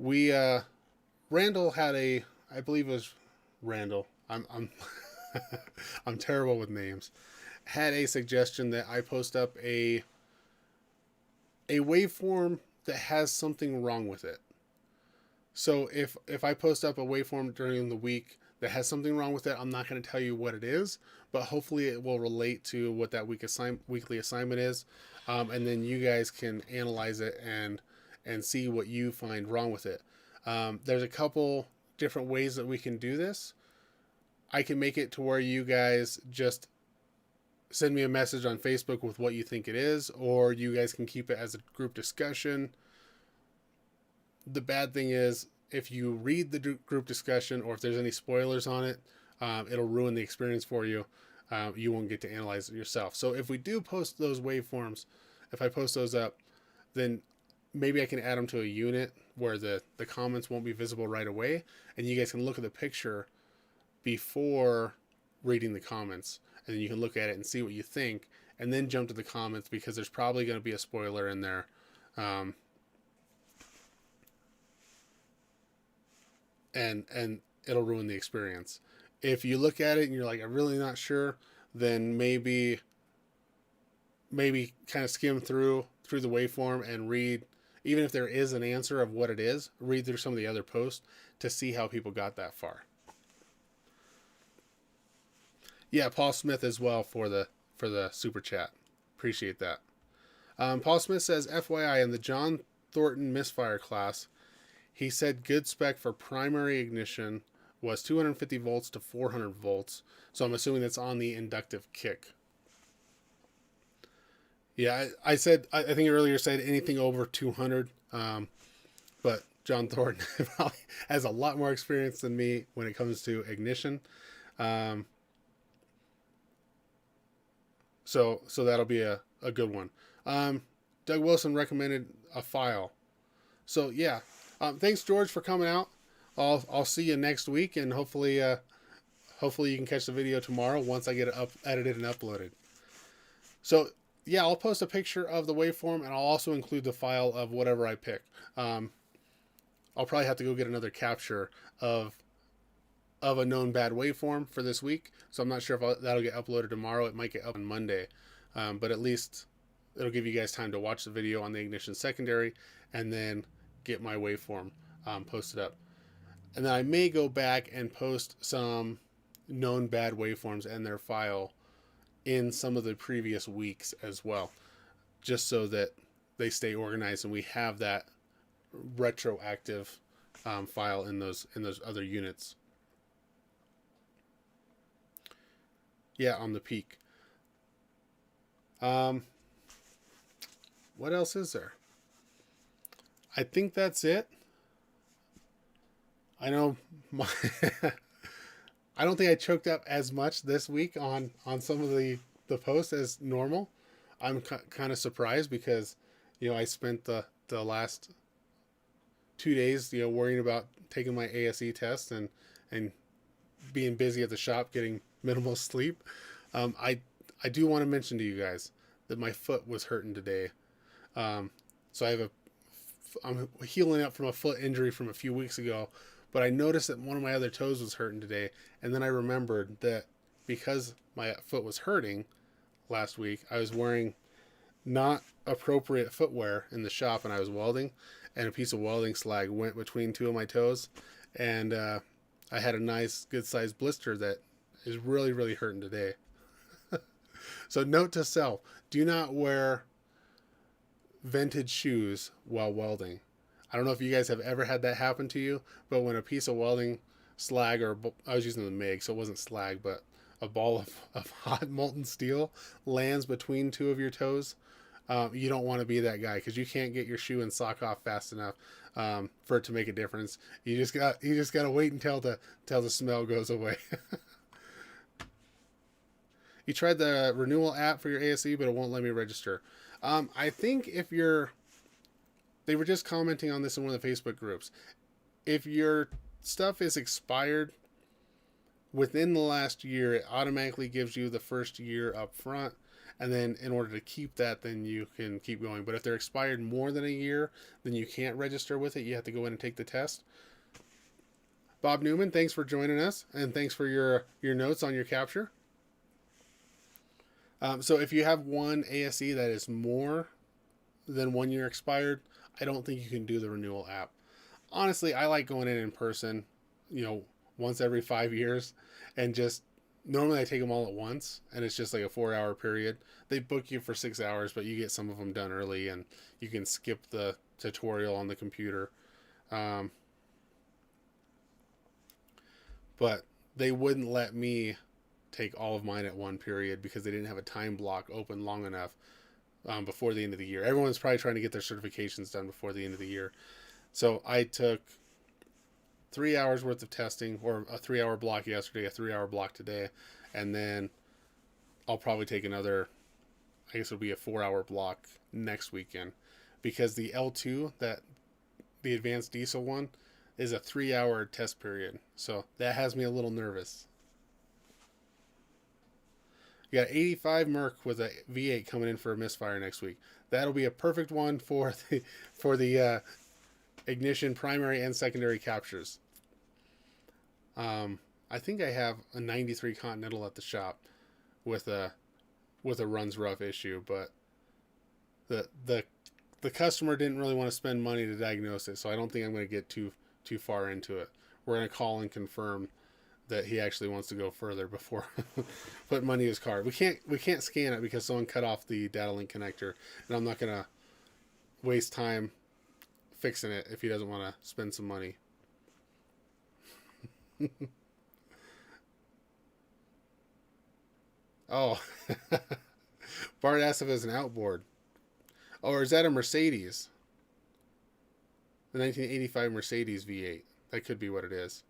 Speaker 1: Randall had I believe it was Randall. I'm I'm terrible with names. Had a suggestion that I post up a waveform that has something wrong with it. So if I post up a waveform during the week that has something wrong with it, I'm not going to tell you what it is, but hopefully it will relate to what that weekly assignment is, and then you guys can analyze it and see what you find wrong with it. There's a couple different ways that we can do this. I can make it to where you guys just send me a message on Facebook with what you think it is, or you guys can keep it as a group discussion. The bad thing is, if you read the group discussion or if there's any spoilers on it, it'll ruin the experience for you. You won't get to analyze it yourself. So if we do post those waveforms, if I post those up, then maybe I can add them to a unit where the comments won't be visible right away, and you guys can look at the picture before reading the comments, and then you can look at it and see what you think, and then jump to the comments, because there's probably going to be a spoiler in there. And it'll ruin the experience. If you look at it and you're like, I'm really not sure, then maybe kind of skim through the waveform and read, even if there is an answer of what it is, read through some of the other posts to see how people got that far. Yeah, Paul Smith as well for the super chat. Appreciate that. Paul Smith says, FYI, in the John Thornton misfire class, he said good spec for primary ignition was 250 volts to 400 volts. So I'm assuming that's on the inductive kick. Yeah, I think earlier said anything over 200. But John Thornton probably has a lot more experience than me when it comes to ignition. So that'll be a good one. Doug Wilson recommended a file. So yeah, thanks George for coming out. I'll see you next week, and hopefully you can catch the video tomorrow once I get it edited and uploaded. So yeah, I'll post a picture of the waveform, and I'll also include the file of whatever I pick. I'll probably have to go get another capture of a known bad waveform for this week. So I'm not sure if that'll get uploaded tomorrow. It might get up on Monday. But at least it'll give you guys time to watch the video on the ignition secondary and then get my waveform posted up. And then I may go back and post some known bad waveforms and their file in some of the previous weeks as well, just so that they stay organized and we have that retroactive file in those other units. Yeah, on the peak. What else is there? I think that's it. I know my I don't think I choked up as much this week on some of the posts as normal. I'm kind of surprised because I spent the last 2 days worrying about taking my ASE test and being busy at the shop getting minimal sleep. I do want to mention to you guys that my foot was hurting today. So I'm healing up from a foot injury from a few weeks ago, but I noticed that one of my other toes was hurting today, and then I remembered that because my foot was hurting last week, I was wearing not appropriate footwear in the shop, and I was welding, and a piece of welding slag went between two of my toes, and I had a nice, good-sized blister that is really, really hurting today. So note to self, do not wear vented shoes while welding. I don't know if you guys have ever had that happen to you, but when a piece of welding slag, or I was using the MIG, so it wasn't slag, but a ball of hot molten steel lands between two of your toes, you don't want to be that guy because you can't get your shoe and sock off fast enough for it to make a difference. You just got to wait until the smell goes away. You tried the renewal app for your ASE, but it won't let me register. I think they were just commenting on this in one of the Facebook groups. If your stuff is expired within the last year, it automatically gives you the first year up front. And then in order to keep that, then you can keep going. But if they're expired more than a year, then you can't register with it. You have to go in and take the test. Bob Newman, thanks for joining us. And thanks for your notes on your capture. So if you have one ASE that is more than 1 year expired, I don't think you can do the renewal app. Honestly, I like going in person, once every 5 years, and just normally I take them all at once, and it's just like a 4-hour period. They book you for 6 hours, but you get some of them done early, and you can skip the tutorial on the computer. But they wouldn't let me take all of mine at one period because they didn't have a time block open long enough before the end of the year. Everyone's probably trying to get their certifications done before the end of the year. So I took 3 hours worth of testing, or a 3-hour block yesterday, a 3-hour block today, and then I'll probably take another, I guess it'll be a 4-hour block next weekend, because the L2, the advanced diesel one, is a 3-hour test period. So that has me a little nervous. You got 85 Merc with a V8 coming in for a misfire next week. That'll be a perfect one for the ignition primary and secondary captures. I think I have a 93 Continental at the shop with a runs rough issue, but the customer didn't really want to spend money to diagnose it, so I don't think I'm going to get too far into it. We're going to call and confirm that he actually wants to go further before putting money in his car. We can't scan it because someone cut off the data link connector, and I'm not going to waste time fixing it if he doesn't want to spend some money. Oh, Bart asked if it's an outboard. Oh, or is that a Mercedes? The 1985 Mercedes V8. That could be what it is.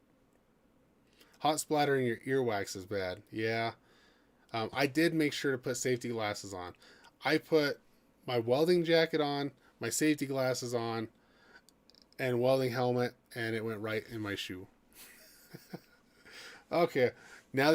Speaker 1: Hot splatter in your earwax is bad. Yeah. I did make sure to put safety glasses on. I put my welding jacket on, my safety glasses on, and welding helmet, and it went right in my shoe. Okay. Now that